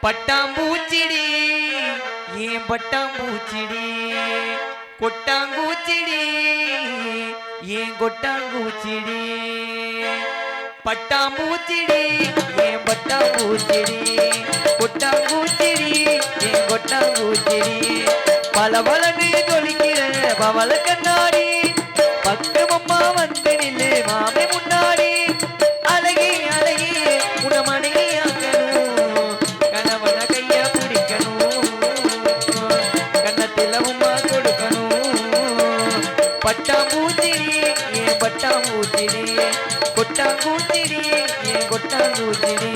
பட்டாம்பூச்சிடி ஏன் பட்டாம்பூச்சிடி கொட்டாங்கூச்சிடி ஏன் கொட்டாங்கூச்சிடி பட்டாம்பூச்சிடி ஏன் பட்டாம்பூச்சிடி கொட்டாங்கூச்சிடி ஏன் கொட்டாங்கூச்சிடி பலபலன்னு ஜொலிக்கிற பவள கண்ணாடி பக்கமம்மா வந்து நில்லு மாமே முன்னாடி அழகி அழகி உடமனையை ஆக்கணும் கணவன கைய பிடிக்கணும் கண்ணத்தில உமா கொடுக்கணும் பட்டாம்பூச்சிடி ஏன் பட்டாம்பூச்சிடி கொட்டாங்கூச்சிடி ஏன் கொட்டாங்கூச்சிடி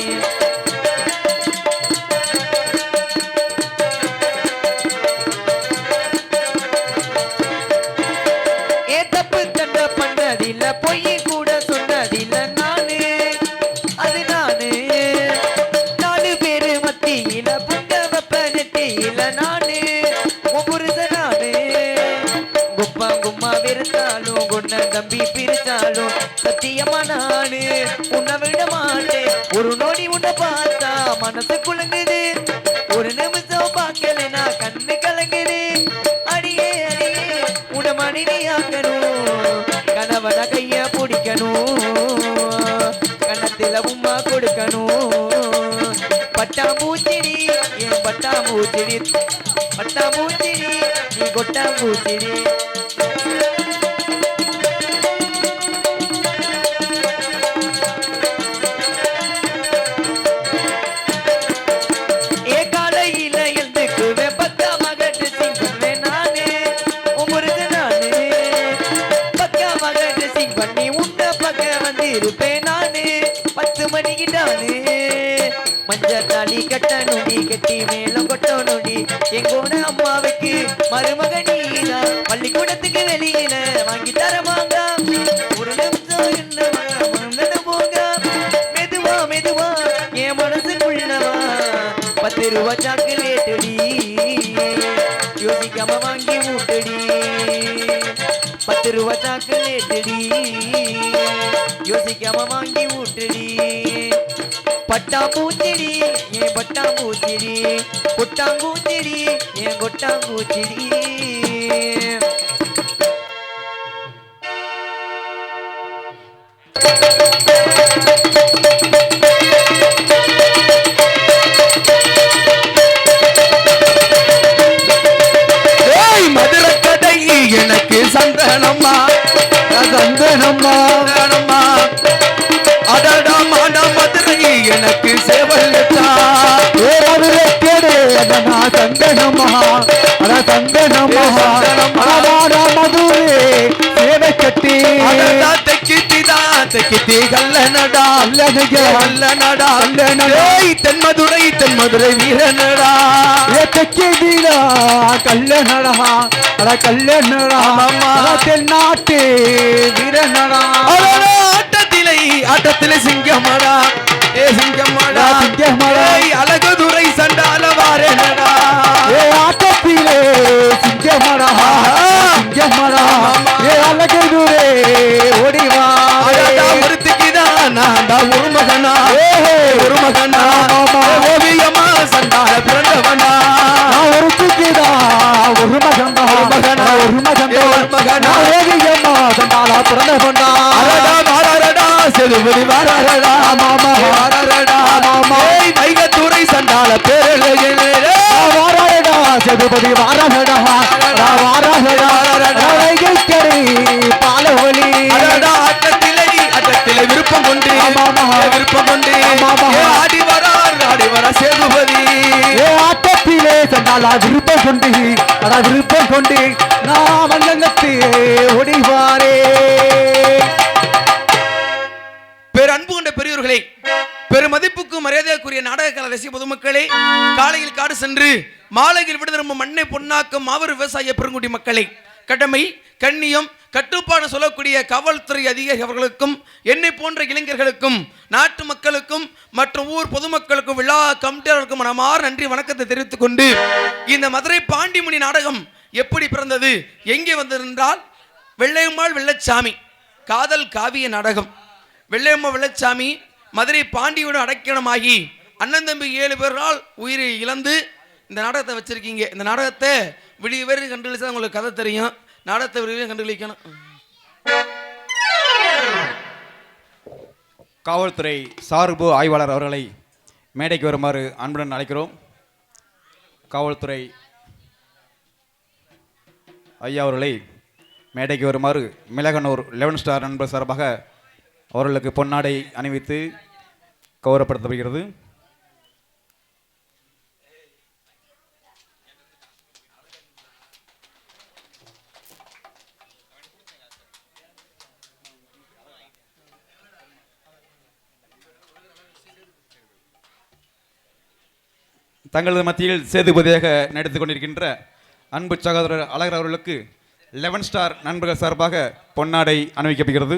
பொய் கூட சொன்னதில்ல நானு அது நானு 4 பேரு மத்தியில புங்க வெப்ப நெத்தியில நானு புருஷ நானு குப்பா கும்மா வெறுத்தாலும் கொன்ன தம்பி பிரிச்சாலும் சத்தியமா நானு உன்னை விட மாட்டேன் ஒரு நொடி உன்னை பார்த்தா மனசு குலுங்குது ஒரு நிமிஷம் பார்க்கலனா கண்ணு கலங்குது அடியே அடியே உன்னை மனைவியாக்கணும் கணவன கைய பிடிக்கணும் கண்ணத்தில உமா கொடுக்கணும் பட்டாம்பூச்சிடி ஏன் பட்டாம்பூச்சிடி பட்டாம்பூச்சிடி நீ கொட்டாம்பூச்சிடி மஞ்சத்தாளி கட்டணுடி கட்டி மேலும் கொட்டணுடி எங்கோட அம்மாவுக்கு மருமக நீதா பள்ளிக்கூடத்துக்கு வெளியில வாங்கி தரமாங்க ஒரு நிமிஷம் என்ன போக மெதுவா மெதுவா என் மனசுக்குள்ளவா 10 ரூபா சாக்லேட்டடி யோசிக்காம வாங்கி ஊட்டடி 10 ரூபா சாக்லேட்டடி யோசிக்காம வாங்கி ஊட்டடி பட்டாம்பூச்சிடி ஏன் பட்டாம்பூச்சிடி கொட்டாங்கூச்சிடி ஏன் கொட்டாங்கூச்சிடி மதுரை கடை எனக்கு சந்தனம்மா சந்தனம்மா அடடா மாடா மதுரை எனக்கு சேவல் மதுரை கேடு சந்தனமா சந்தனமா மதுரை சேவை கட்டி கல்லனடா அல்லனடா தென்மதுரை தென்மதுரை வீரனடா வீரா கல்லனடா கல்லனடா தென்னாட்டு வீரனடா ஆட்டத்திலே சிங்கமடா ஏ சிங்கமடா சிங்கமடா அழகுதுரை சண்டால வாரேனடா ஏ ஆட்டத்திலே சிங்கமடா சிங்கமடா ஏ அழகுதுரை ஓடிவா ஒருத்திக்குதான் நான் தான் ஒரு மகனா ஒரு மகனா ஓவியமா சண்டால பிறந்தவனா ஒருத்திக்குதான் ஒரு மகனா மகனா ஒரு மகனா ஒரு மகனா ஓவியமா சண்டால பிறந்தவனா செதுபதி வாரடா மாமா வாரடா மாமா வைகத்துறை சண்டால பேரழகே வாரடா செதுபதி வாரடா வாரடா வைகக்கரை பாலவலி அட்டத்திலே விருப்பம் கொண்டு விருப்பம் கொண்டு ஆடி வர சேதுபதி ஆட்டத்திலே சண்டால விருப்பம் கொண்டு விருப்பம் கொண்டு நான் வந்தங்கத்து ஓடிவாரே. பேரன்பு கொண்ட பெரியோர்களே, பெருமதிப்புக்கும் மரியாதைக்குரிய நாடக கலை ரசிக பொதுமக்களே, காலையில் காடு சென்று மாலையில் விடுதரும் மண்ணை பொன்னாக்கும் மாபெரும் விவசாய பெருங்குடி மக்களே, கடமை கண்ணியம் கட்டுப்பாடு சொல்லக்கூடிய காவல்துறை அதிகாரி அவர்களுக்கும் என்னை போன்ற இளைஞர்களுக்கும் நாட்டு மக்களுக்கும் மற்றும் ஊர் பொதுமக்களுக்கும் விழா கமிட்டியாளருக்கும் மனமார் நன்றி வணக்கத்தை தெரிவித்துக் கொண்டு, இந்த மதுரை பாண்டிமுனி நாடகம் எப்படி பிறந்தது, எங்கே வந்திருந்தால் வெள்ளையம்மாள் வெள்ளச்சாமி காதல் காவிய நாடகம். வெள்ளையம்மா வெள்ளச்சாமி மதுரை பாண்டியுடன் அடைக்கலமாகி அண்ணன் தம்பி 7 பேரால் உயிரை இழந்து இந்த நாடகத்தை வச்சிருக்கீங்க. இந்த நாடகத்தை விடிய பேர் கண்டுகளிச்சா உங்களுக்கு கதை தெரியும். நாடகத்தை விடிய கண்டுகளிக்கணும். காவல்துறை சார்பு ஆய்வாளர் அவர்களை மேடைக்கு வருமாறு அன்புடன் அழைக்கிறோம். காவல்துறை ஐயா அவர்களை மேடைக்கு வருமாறு மிளகனூர் 11 ஸ்டார் நண்பர் சார்பாக அவர்களுக்கு பொன்னாடை அணிவித்து கௌரவப்படுத்தப்படுகிறது. தங்களது மத்தியில் சேதுபதியாக நடித்துக் கொண்டிருக்கின்ற அன்பு சகோதரர் அழகர் அவர்களுக்கு 11 ஸ்டார் நண்பர்கள் சார்பாக பொன்னாடை அணிவிக்கப்படுகிறது.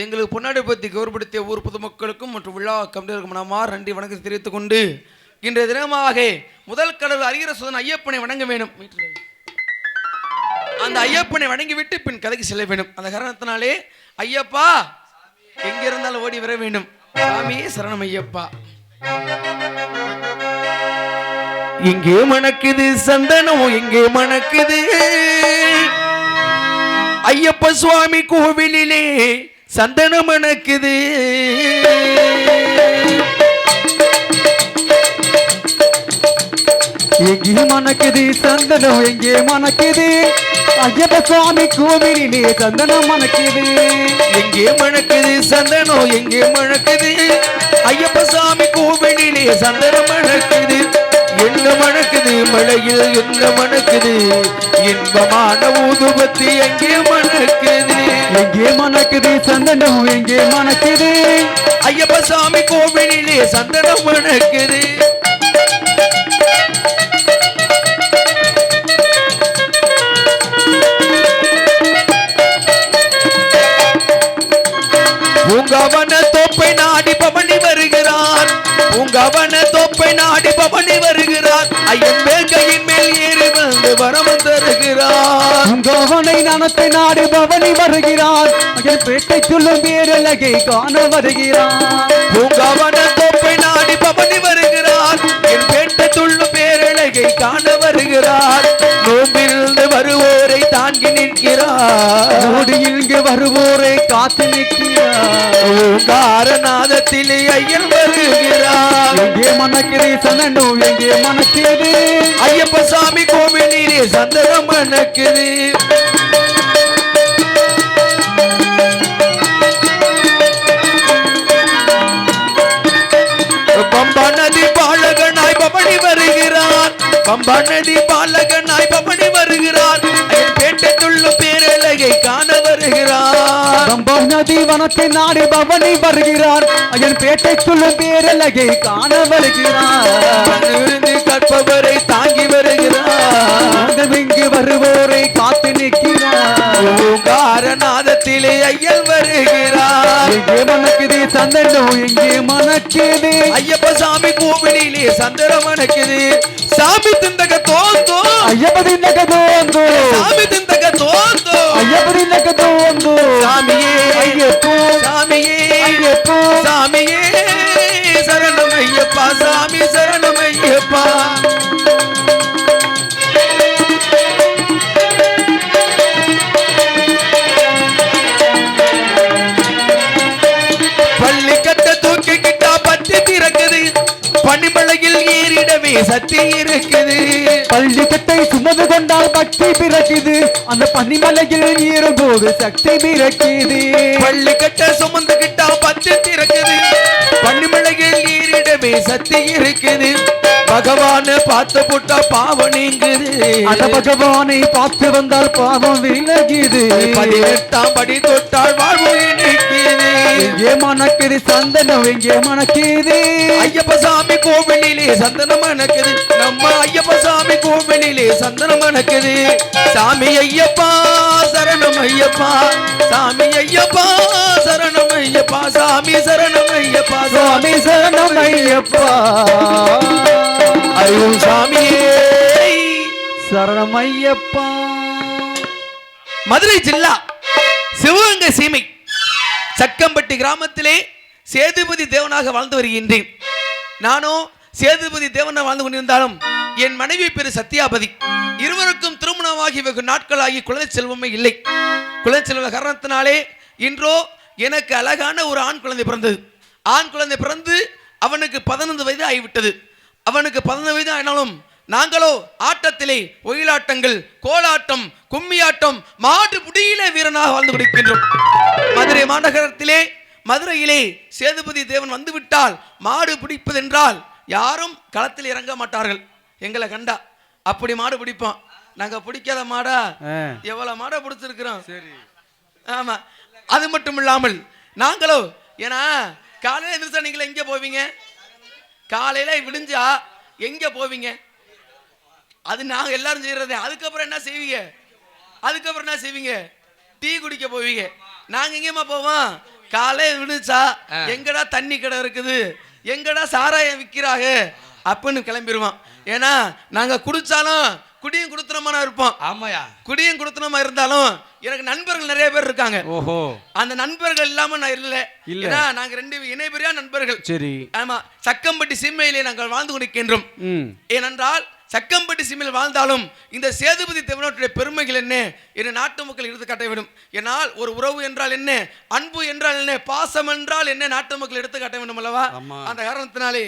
எங்களுக்கு பொன்னாடை பற்றி கௌரவப்படுத்திய ஊர் பொதுமக்களுக்கும் மற்றும் விழா கமிட்டியருக்கும் நாமார் நன்றி வணக்கத்தை தெரிவித்துக் கொண்டு இன்றைய தினமாக முதல் கடவுள் அறிகிற சுதன் ஐயப்பனை வணங்க வேண்டும். அந்த ஐயப்பனை வணங்கிவிட்டு பின் கதைக்கு செல்ல வேண்டும். அந்த காரணத்தினாலே ஐயப்பா எங்கிருந்தாலும் ஓடி வர வேண்டும். சாமியே சரணம் ஐயப்பா. எங்கே மணக்குது சந்தனம் எங்கே மணக்குது ஐயப்ப சுவாமி கோவிலிலே சந்தனம் மணக்குது. எங்கே மணக்குது சந்தனம் எங்கே மணக்குது ஐயப்ப சுவாமி கோவிலிலே சந்தனம் மணக்குது. எங்கே மணக்குது சந்தனம் எங்கே மணக்குது ஐயப்ப சுவாமி கோவிலிலே சந்தனம் மணக்குது. என்ன மணக்குது மழையில் என்ன மணக்குது இன்பமான ஊதுபத்தி எங்கே மணக்குது. எங்கே மணக்குது சந்தனம் எங்கே மணக்குது ஐயப்ப சுவாமி கோவிலிலே சந்தனம் மணக்குது. பூங்காவன தோப்பை நாடி பவனி வருகிறார். பூங்காவன தோப்பை நாடி பவனி வருகிறார். ஐயன் வேங்கையின் மேல் ஏறி வந்து வரம் தருகிறார். பூங்காவனை நனத்தை நாடி பவனி வருகிறார். ஐயன் பேட்டை சொல்லும் பேரழகை காண வருகிறார். பூங்காவன தோப்பை நாடி பவனி வருகிறார். என் பேட்டை சொல்லும் பேரழகை காண வருகிறார். நோம்பிலிருந்து வருவோரை தாங்கி நிற்கிறார். இங்கு வருவோரை காத்து நிற்கிறார். ஓங்காரநாதத்திலே ஐயன் வருகிறார். எங்கே மணக்குது சந்தனம் எங்கே மணக்குது ஐயப்ப சாமி கோவிலிலே சந்தனம் மணக்குது. பம்பா நதி பாலகனாய் பவனி வருகிறார். பம்பா நதி பாலகனாய் பவனி வருகிறார். பேட்டை துள்ளும் பேரழகை காண வருகிறார். பம்பா நதி வனத்தை நாடி பவனி வருகிறார். ஐயன் பேட்டை துள்ளும் பேரழகை காண வருகிறார். கற்பவரை தாங்கி வருகிறார். இங்கு வருவோரை காத்து நிற்கிறார். ஓங்காரநாதத்திலே ஐயன் வருகிறார். எங்கே மணக்குது சந்தனம் எங்கே மணக்குது ஐயப்ப சாமி கோவிலிலே சந்தனம் மணக்குது. சாமி திந்தக தோந்தோ ஐயப்ப திந்தக தோந்தோ சாமி திந்தக தோந்தோ ஐயப்ப திந்தக தோந்தோ சாமியே ஐயப்போ சாமியே ஐயப்போ சாமியே சரணம் ஐயப்பா சாமி சரணம் ஐயப்பா. பள்ளிக்கட்ட தூக்கிக்கிட்டா பத்தி திறக்குது. பனிமலையில் ஏறிடவே சக்தி இருக்குது. பள்ளிக்கட்டை சுமந்து கொண்டால் பக்தி பிறக்குது. அந்த பனிமலையில் ஏறும்போது சக்தி பிறக்குது. பள்ளிக்கட்டை சுமந்துகிட்டா பத்தி திறக்குது. பனிமலையில் ஏறிடவே சக்தி இருக்குது. பகவான பார்த்து போட்டா பாவம் நீங்குது. அந்த பகவானை பார்த்து வந்தால் பாவம் விலகுது. 18ஆம் படி தொட்டால் வாழ்வு இனிக்குது. எங்கே மணக்குது சந்தனம் எங்கே மணக்குது ஐயப்ப சாமி கோவிலிலே சந்தனம் மணக்குது. நம்ம ஐயப்ப சாமி கோவிலிலே சந்தனம் மணக்குது. சாமி ஐயப்பா சரணம் ஐயப்பா சாமி ஐயப்பா சரணம் ஐயப்பா சாமி சரணம் ஐயப்பா சாமி சரணம் ஐயப்பா. அருள் சாமியே சரணம் ஐயப்பா. மதுரை ஜில்லா சிவகங்கை சீமை சக்கம்பட்டி கிராமத்திலே சேதுபதி தேவனாக வாழ்ந்து வருகின்றேன். நானும் சேதுபதி தேவனாக வாழ்ந்து கொண்டிருந்தாலும் என் மனைவி பேரு சத்யாபதி. இருவருக்கும் திருமணமாகி வெகு நாட்களாகி குழந்தை செல்வமே இல்லை. குழந்தை செல்வ காரணத்தினாலே இன்றோ எனக்கு அழகான ஒரு ஆண் குழந்தை பிறந்தது. ஆண் குழந்தை பிறந்து அவனுக்கு 15 வயது ஆகிவிட்டது. அவனுக்கு 15 வயது ஆனாலும் நாங்களோ ஆட்டத்திலே ஒயிலாட்டங்கள், கோலாட்டம், கும்மியாட்டம், மாடு புடியிலே வீரனாக வாழ்ந்து கொண்டிருக்கின்றோம். மதுரை மாநகரத்திலே மதுரையிலே சேதுபதி தேவன் வந்துவிட்டால் மாடு பிடிப்பதென்றால் யாரும் களத்தில் இறங்க மாட்டார்கள். எங்களை கண்டா அப்படி மாடு பிடிப்போம். நாங்க பிடிக்காத மாடா எவ்வளவு மாடை பிடிச்சிருக்கிறோம். ஆமா, அது மட்டும் இல்லாமல் நாங்களோ ஏன்னா காலையில எந்திரிச்சா நீங்கள எங்க போவீங்க? காலையில விடிஞ்சா எங்க போவீங்க? அது நாங்க எல்லாரும் செய்யறதே. அதுக்கப்புறம் என்ன செய்வீங்க? அதுக்கப்புறம் என்ன செய்வீங்க? டீ குடிக்க போவீங்க. நாங்க எங்கேயுமா போவோம்? காலையில விடிச்சா எங்கடா தண்ணி கடை இருக்குது, எங்கடா சாராயம் விற்கிறாங்க அப்படின்னு கிளம்பிடுவோம். ஏன்னா நாங்க குடிச்சாலும் குடியும் குடுத்தனமா இருப்போம். ஆமாயா, குடியும் குடுத்தனமா இருந்தாலும் எனக்கு நண்பர்கள் நிறைய பேர் இருக்காங்க. ஓஹோ, அந்த நண்பர்கள் இல்லாம நான் இல்ல. ஏன்னா நாங்க 2 இணைபிரியா நண்பர்கள். சரி, ஆமா. சக்கம்பட்டி சீமையிலே நாங்கள் வாழ்ந்து கொண்டிருக்கின்றோம். ஏனென்றால் சக்கம்பட்டி சீமையில் வாழ்ந்தாலும் இந்த சேதுபதி தேவனுடைய பெருமைகள் என்ன என்று நாட்டு மக்கள் எடுத்து காட்ட வேண்டும். ஏனால் ஒரு உறவு என்றால் என்ன, அன்பு என்றால் என்ன, பாசம் என்றால் என்ன நாட்டு மக்கள் எடுத்து காட்ட வேண்டும் அல்லவா? அந்த காரணத்தினாலே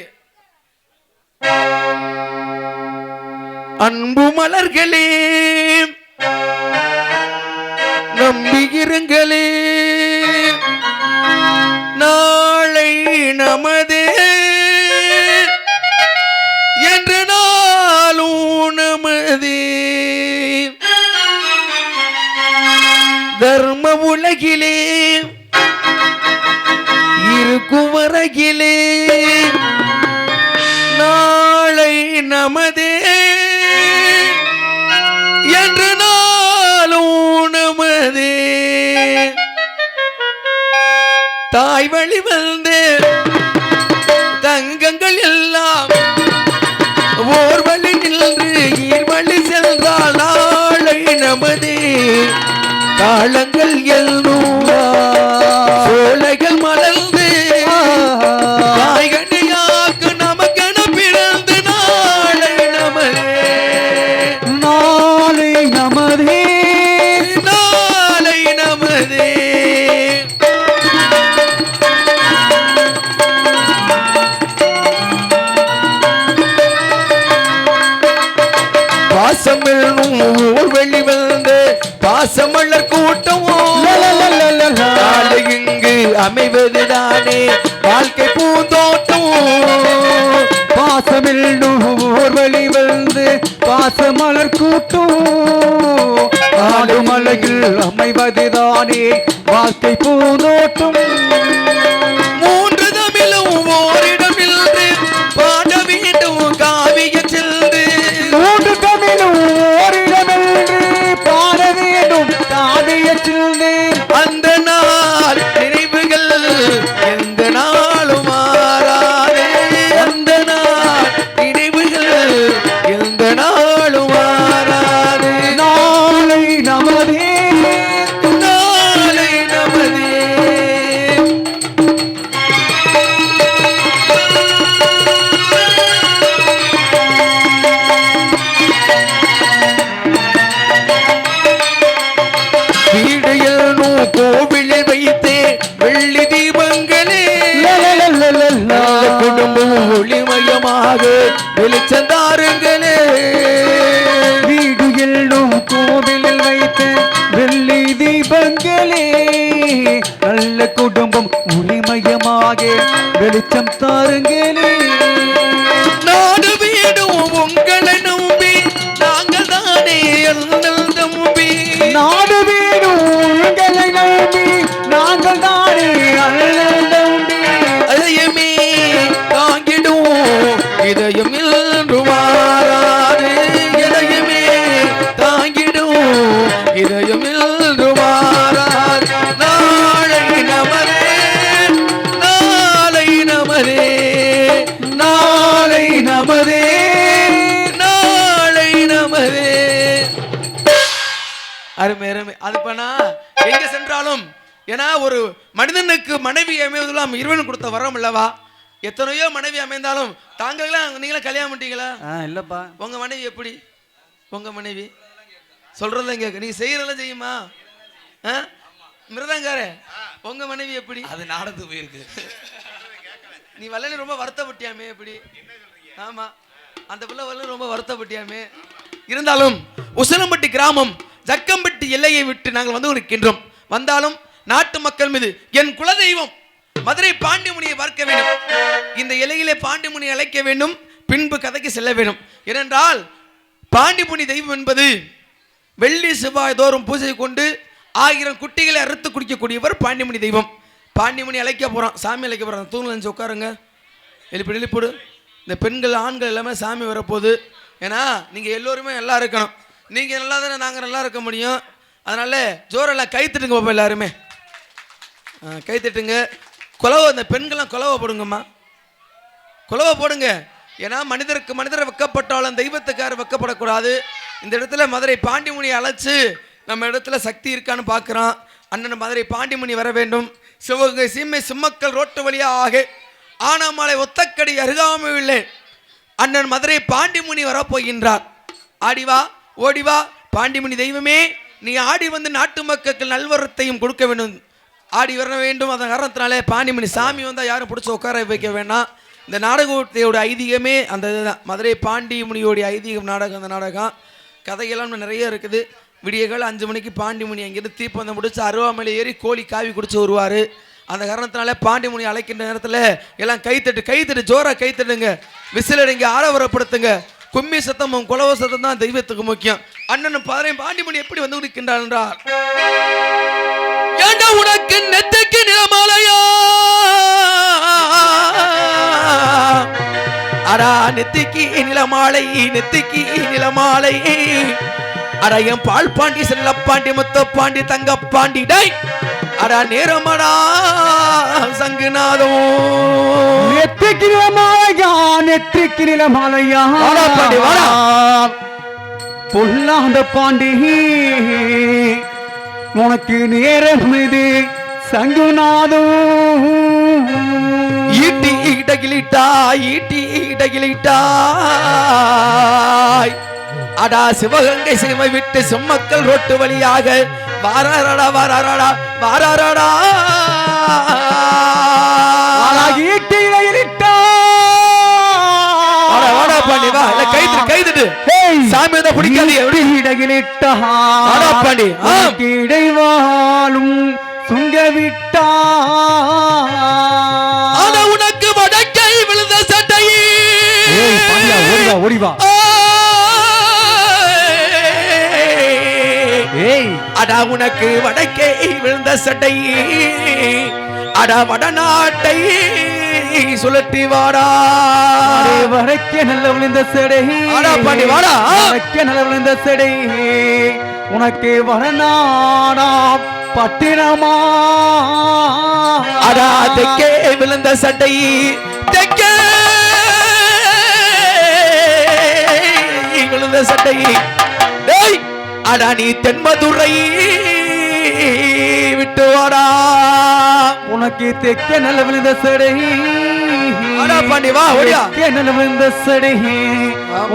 அன்பு மலர்களே நம்பியிருங்களே, நாளை நமதே என்று நாளும் நமதே. தர்ம உலகிலே இருக்கும் வரையிலே நாளை நமதே என்று நாளும் நமதே. தாய் வழி வந்து தங்கங்கள் எல்லாம் ஓர் வழி நின்று ஈர் வழி சென்றால் நாளை நமதே. காலங்கள் எல்லாம் சோலைகள் மலர்ந்து காய்கனியாக்கு நமக்கென பிறந்து நாளை நமதே. நாளை நமதே, நாளை நமதே. பாசமென்னும் ஊர் வெளி வந்து பாசமலர் கூட்டமோ நாளை இங்கு அமைவதுதானே வாழ்க்கை பூந்தோட்டம். பாசமென்னும் ஊர் வெளி வந்து பாசமலர் கூட்டம் ஆடுமலையில் அமைவதுதானே வாழ்க்கை பூந்தோட்டம். 3 தமிழும் ஓரிடமில்லை பாட வேண்டும் காவிய செல்து. 3 தமிழும் ஓரிடமில்லை பாட வேண்டும் காவிய செல்து. அந்த நாள் நினைவுகள் எந்த நாளும் மாறாதே. அந்த நாள் நினைவுகள் எந்த நாளும் மாறாதே. நாளை நமதே, நாளை நமதே. வீடு எழும் கோவிலில் வைத்தே வெள்ளி தீபங்களே குடும்பம் ஒளிமயமாக வெளிச்சந்தாருங்களே. வீடு எல்லும் கோவிலில் வைத்த வெள்ளி தீபங்களே நல்ல குடும்பம் ஒளிமயமாக வெளிச்சம் தாருங்களே. நாடு வீடும் உங்களை நம்பி நாங்கள் தானே அண்ணல் தம்பி. நாடு வீடும் உங்களை நம்பி நாங்கள் தானே அண்ணல் தம்பி. அதையுமே தாங்கிடும் இதயம் இன்று மாறாது. எதையுமே தாங்கிடும் இதயம் இன்று மாறாது. நாளை நமதே, நாளை நமதே, நாளை நமதே, நாளை நமதே. அருமை அருமை. அது பண்ணா எங்க சென்றாலும் ஏன்னா ஒரு மனிதனுக்கு மனைவி அமைவதெல்லாம் இறைவன் கொடுத்த வரம் இல்லவா? எத்தனையோ மனைவி அமைந்தாலும் தாங்களாம் நீங்களும் கல்யாணம் பண்ணிட்டீங்களா? இல்லப்பா. உங்க மனைவி எப்படி? உங்க மனைவி சொல்றதெல்லாம் கேட்க, நீங்க செய்யறதெல்லாம் செய்யுமா? மிருதங்கார உங்க மனைவி எப்படி? அது நாடத்துக்கு போயிருக்கு. நீ வல்லனி ரொம்ப வருத்தப்பட்டியாமே எப்படி? ஆமா, அந்த பிள்ளை வல்லனி ரொம்ப வருத்தப்பட்டியாமே. இருந்தாலும் உசிலம்பட்டி கிராமம் ஜக்கம்பட்டி எல்லையை விட்டு நாங்கள் வந்து இருக்கின்றோம். வந்தாலும் நாட்டு மக்கள் மீது என் குலதெய்வம் மதுரை பாண்டிமுனியை பார்க்க வேண்டும். இந்த எல்லையிலே பாண்டிமுனியை அழைக்க வேண்டும். பின்பு கதைக்கு செல்ல வேண்டும். ஏனென்றால் பாண்டிமுனி தெய்வம் என்பது வெள்ளி செவ்வாய் தோறும் பூஜை கொண்டு 1000 குட்டிகளை அறுத்து குடிக்கக்கூடியவர் பாண்டிமுனி தெய்வம். பாண்டிமுனி அழைக்க போறான், சாமி அழைக்க போறான். தூங்கல நினைச்சு உட்காருங்க, எழுப்பிடு. இந்த பெண்கள் ஆண்கள் எல்லாமே சாமி வரப்போகுது. ஏன்னா நீங்க எல்லோருமே நல்லா இருக்கணும். நீங்க நல்லா தானே நாங்கள் நல்லா இருக்க முடியும். அதனால ஜோரெல்லாம் கை தட்டுங்க பாப்பா, எல்லாருமே கை தட்டுங்க. குலவை இந்த பெண்கள்லாம் குலவை போடுங்கம்மா, குலவை போடுங்க. ஏன்னா மனிதருக்கு மனிதரை வெக்கப்பட்டாலும் தெய்வத்துக்கார வெக்கப்படக்கூடாது. இந்த இடத்துல மதுரை பாண்டிமுனியை அழைச்சு நம்ம இடத்துல சக்தி இருக்கான்னு பார்க்குறான். அண்ணன் மதுரை பாண்டிமுனி வர வேண்டும். சிவகங்கை சீமை சிம்மக்கல் ரோட்டு வழியாக ஆனாமலை ஒத்தக்கடி அருகாமையிலே அண்ணன் மதுரை பாண்டிமுனி வரப்போகின்றார். ஆடிவா ஓடிவா பாண்டிமுனி தெய்வமே, நீ ஆடி வந்து நாட்டு மக்களுக்கு நல்வரத்தையும் கொடுக்க வேண்டும், ஆடி வர வேண்டும். அதன் காரணத்தினாலே பாண்டிமுனி சாமி வந்தால் யாரும் பிடிச்சி உட்கார வைக்க வேண்டாம். இந்த நாடகத்தையோட ஐதீகமே அந்த இதுதான், மதுரை பாண்டிமுனியோடைய ஐதீகம் நாடகம். அந்த நாடகம் கதையெல்லாம் நிறைய இருக்குது. விடியகால 5 மணிக்கு பாண்டிமுனி அங்கேருந்து தீப்பந்தம் முடிச்சு அருவாமலை ஏறி கோழி காவி குடிச்சு வருவார். அந்த காரணத்தினால பாண்டிமுனி அழைக்கின்ற நேரத்தில் எல்லாம் கைத்தட்டு ஜோரா கைத்தட்டுங்க, விசிலடிங்க, ஆரவரப்படுத்துங்க. கும்மி சத்தமும் குலவ சத்தம் தான் தெய்வத்துக்கு முக்கியம். அண்ணனும் பாண்டிமுனி எப்படி வந்து இருக்கின்றார் என்றால், ஏண்டா உனக்கு நெத்திக்கு நிலமாலையா, அரா நெத்திக்கு நிலமாலை, நெத்திக்கு நிலமாலை, அடையம் பால் பாண்டி செல்ல பாண்டி முத்த பாண்டி தங்க பாண்டி டை அடா நேரமடா சங்குநாதம் நெத்திக்கு நிலமாலையா, நெத்திக்கு நிலமாலையா, பாண்டி வாடா பொல்லாத பாண்டி உனக்கு நேரம் இது சங்குநாதம். ஈட்டி இடகிலிட்டாய், ஈட்டி இடகிலிட்டாய், அடா சிவகங்கை சீமை விட்டு சிம்மக்கல் ரோட்டு வழியாக வாராரடா வாராரடா வாராரடா பாண்டி வா, கைது சாமி தான் பிடிக்காது. பாண்டி இடைவாலும் சுங்கவிட்டா உனக்கு வடக்கை விழுந்த சட்டையே ஓடிவா அடா உனக்கு வடக்கே விழுந்த சட்டை, அடா வடநாட்டை சுழட்டி வாடா, வடக்கே நல்ல விழுந்த சடை, அடா பாண்டி வாடா, வடக்கே நல்ல விழுந்த சடை, உனக்கு வடநாடா பட்டினமா, அடா தெக்கே விழுந்த சட்டை, தெக்கே விழுந்த சட்டை, அடா நீ தென்மதுரை விட்டு வாடா, உனக்கு தெக்க நல்ல விழுந்த சடை, அடா பாண்டி வா ஓடியா, தெக்க நல்ல விழுந்த சடை,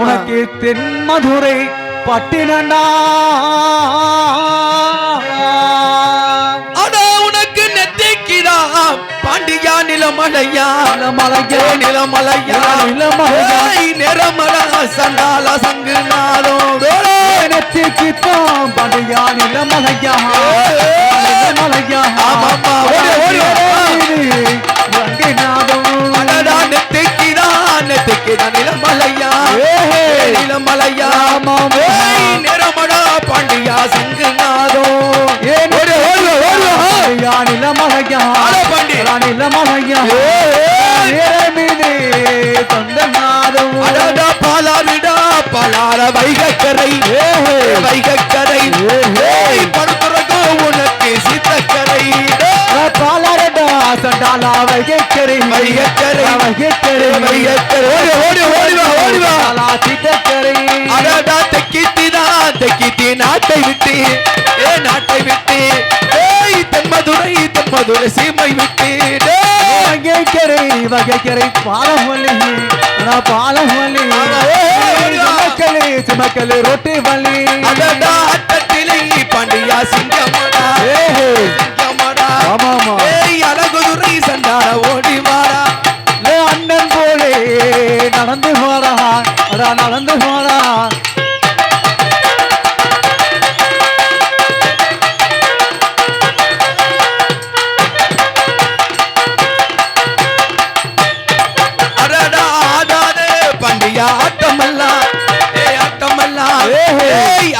உனக்கு தென்மதுரை பட்டினண்டா, அடா உனக்கு நெத்திக்கிதா பாண்டியா நிலமலையா, நிலமலையா நிலமலையா நிலமலையா நிறமலா சண்டால சங்குநாதம் நெத்திக்கித்தான் பாண்டியா நிலமலையா நிலமலையா ஆமாம்மா ரங்கநாதம் அடடா நெத்திக்கிதா நிலமலையா நிலமலையா நிறமடா பாண்டியா சங்குநாதம் நிலமலையா பாண்டி நிலமலையா தந்தநாதம் அடடா பாலாவிடா பாலார வைகக்கரை வைகக்கரை படுத்துறகோ உனக்கு சித்தக்கரை பாலாரடா சண்டாலா வைகக்கரை வைகக்கரை வைகக்கரை வைகக்கரை ஓடி ஓடி ஓடிவா ஓடிவா சித்தக்கரை அடடா தெக்கித்திதா தெக்கித்தி நாட்டை விட்டு நாட்டை விட்டு தென்மதுரை சீமை விட்டு வகைக்கரை பாலமல்லி பாலமல்லி சிமக்கலு ரொட்டி வள்ளி ஆட்டத்திலே பாண்டியா சிங்கமடா அழகுதுரை சண்டார ஓடி வாரா அண்ணன் போலே நடந்து போறா நடந்து போறா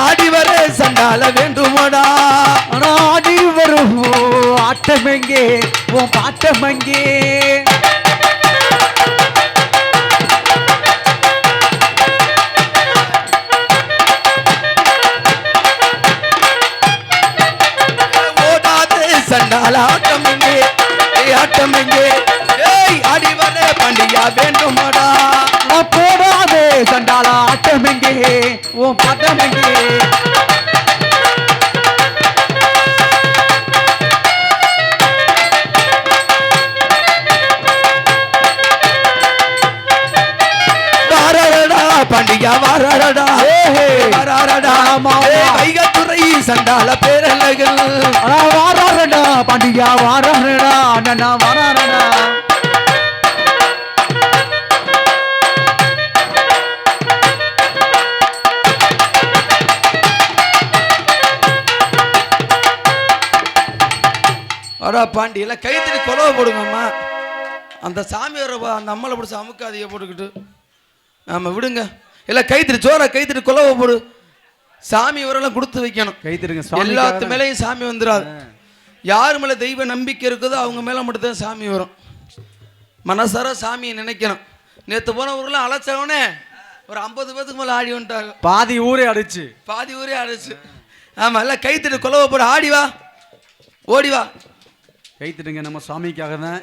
ஆடி வர சண்டால வேண்டுமடா ஆடி வரும் ஆட்டமெங்கே உன் பாட்டமெங்கே ஓடாத சண்டால ஆட்டமெங்கே ஆட்டமெங்கே ஆடி வர பாண்டியா வேண்டுமடா போடாதே சண்டால ஆட்டமெங்கே உன் பாட்டமெங்கே பாண்டியா வாராடா வாராடா வைகத்துறை சண்டால பேரழகல் வாராடா பாண்டியா வாராடா அண்ணா வாராடா அடா பாண்டி எல்லாம் கைத்தறி கொலவை போடுங்கம்மா அந்த சாமி வர அந்த அம்மலை பிடிச்ச அமுக்காதியை போட்டுக்கிட்டு ஆமா விடுங்க எல்லாம் கைத்தறி ஜோரா கைத்தறி கொலவை போடு சாமி வரலாம் கொடுத்து வைக்கணும் கைத்தறிங்க எல்லாத்து மேலேயும் சாமி வந்துடாது யார் மேலே தெய்வ நம்பிக்கை இருக்குதோ அவங்க மேலே மட்டும்தான் சாமி வரும் மனசார சாமியை நினைக்கணும் நேற்று போன ஊர்லாம் அழைச்சவனே ஒரு 50 பேத்துக்கு மேலே ஆடி வந்துட்டாங்க பாதி ஊரே அடிச்சு ஆமாம் எல்லாம் கைத்தறி கொலவை போடு ஆடி வா ஓடி வா கைத்தட்டுங்க நம்ம சாமிக்காக தான்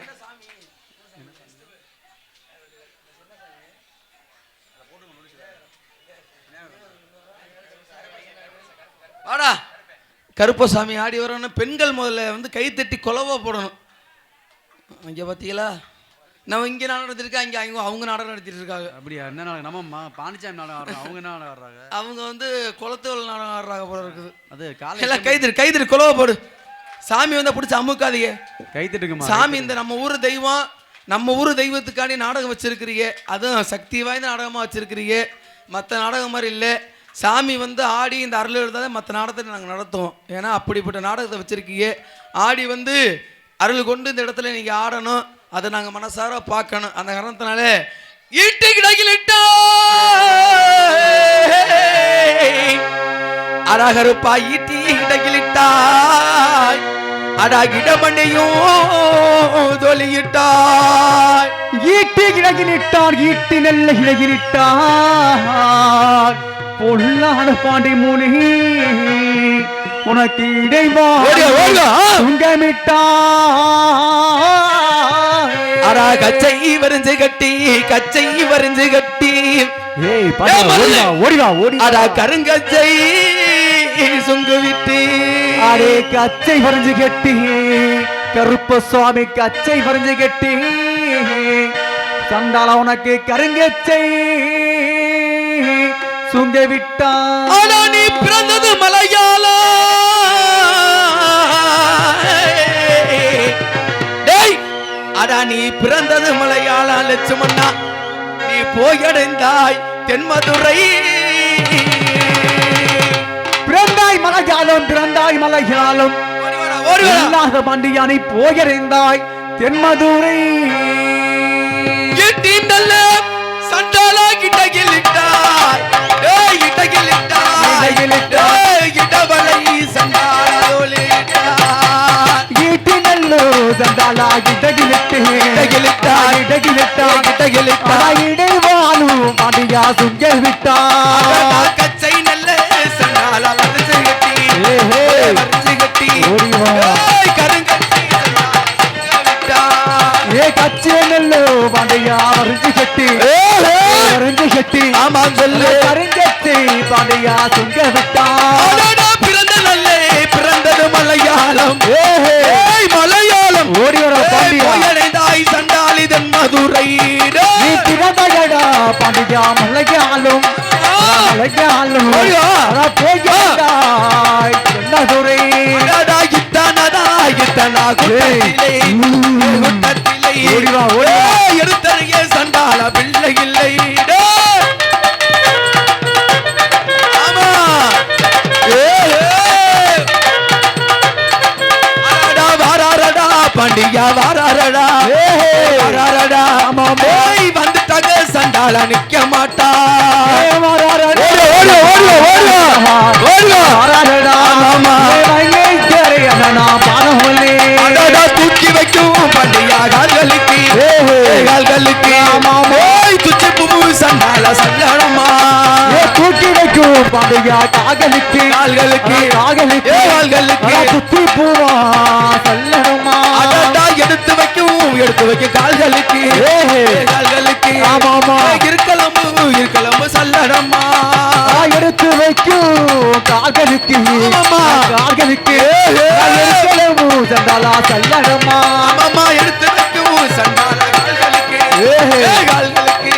வாடா கருப்பசாமி ஆடி வரணும் பெண்கள் முதல்ல வந்து கைத்தட்டி கொலவா போடணும் இங்கே பார்த்தீங்களா நம்ம இங்கே நாடகம் நடத்திருக்கா இங்கே அவங்க நாடகம் நடத்திட்டு இருக்காங்க அப்படியா என்ன நாடகம் நம்ம பாண்டிச்சாமி நாடகம் ஆடுறாங்க அவங்க என்ன நாடகம் ஆடுறாங்க அவங்க வந்து குளத்தோல் நாடகம் ஆடுறாங்க போல இருக்குது அது எல்லாம் கைத்தறி கொலவா போடு சாமி வந்து பிடிச்ச அமுக்காதீங்க கைத்தட்டுங்க சாமி இந்த நம்ம ஊர் தெய்வம் நம்ம ஊர் தெய்வத்துக்காண்டி நாடகம் வச்சிருக்கிறீங்க அதுவும் சக்தி வாய்ந்த நாடகமாக வச்சிருக்கிறீங்க மற்ற நாடகம் மாதிரி இல்லை சாமி வந்து ஆடி இந்த அருள் எழுதாத மற்ற நாடகத்தை நாங்கள் நடத்துவோம் ஏன்னா அப்படிப்பட்ட நாடகத்தை வச்சிருக்கீங்க ஆடி வந்து அருள் கொண்டு இந்த இடத்துல நீங்கள் ஆடணும் அதை நாங்கள் மனசார பார்க்கணும் அந்த காரணத்தினால ஈட்டு கிடக்கிலிட்டா அழகருப்பா ஈட்டி கிடக்கிலிட்டாய் அடாகிடமண்டையும் தொலியிட்டாய் ஈட்டி கிடக்கிலிட்டார் ஈட்டி நல்ல கிடக்கிலிட்டார் பொல்லாத பாண்டி முனி உனக்கு இடைவா அரா கச்சை வரிஞ்சு கட்டி அரா கருங்கச்சை சுங்கு விட்டு அரே கச்சை வரைஞ்சு கட்டி கருப்ப சுவாமி கச்சை வரைஞ்சு கட்டி சண்டால உனக்கு கருங்கச்சை சுங்க விட்டா நீ பிறந்தது மலையாள அடா நீ பிறந்தது மலையாள லட்சுமண்ணா நீ போயடைந்தாய் தென்மதுரை பிறந்தாய் மலையாளம் இல்லாத பாண்டியானை போயடைந்தாய் தென்மதுரை நல்ல சண்டாலா கிட்டகிலிட்டாய் இடவலை ஈட்டி நல்லோ சண்டாலா இடைவாலும் பாண்டியா சுங்க விட்டா கச்சை நல்ல சண்டாலா கச்சை நல்லோ பாண்டியா வரைஞ்சு கட்டி ஆமா சொல்லு கருங்கச்சை பாண்டியா சுங்க விட்டான் அடடா, பிறந்த நல்லே பிறந்தது மலையாளம் மலையாளம் ஓடி வர பாண்டியா அடைந்தாய் சண்டாளிதன் மதுரை நீ பிறந்தடா பாண்டியா மலையாளம் மலையாளம் போய்யாய் மதுரை எடுத்தறிய சண்டாள பிள்ளை இல்லை ஆமா வாராரடா பாண்டியா வாராரடா வாராரடா போய் வந்துட்டாங்க சண்டாள நிக்க மாட்டா தூக்கி வைக்கும் பண்டியா கால்களுக்கு துச்சி பூ சண்டால சல்லடமா தூக்கி வைக்கும் பண்டியா கால்களுக்கு துச்சி பூவா சல்லடமா எடுத்து வைக்க கால்களுக்கு இருக்கலம்பு சல்லடமா எடுத்து வைக்கும் கால்களுக்கு சண்டாலா சல்லடமா எடுத்து வைக்கும் சண்டால கால்களுக்கு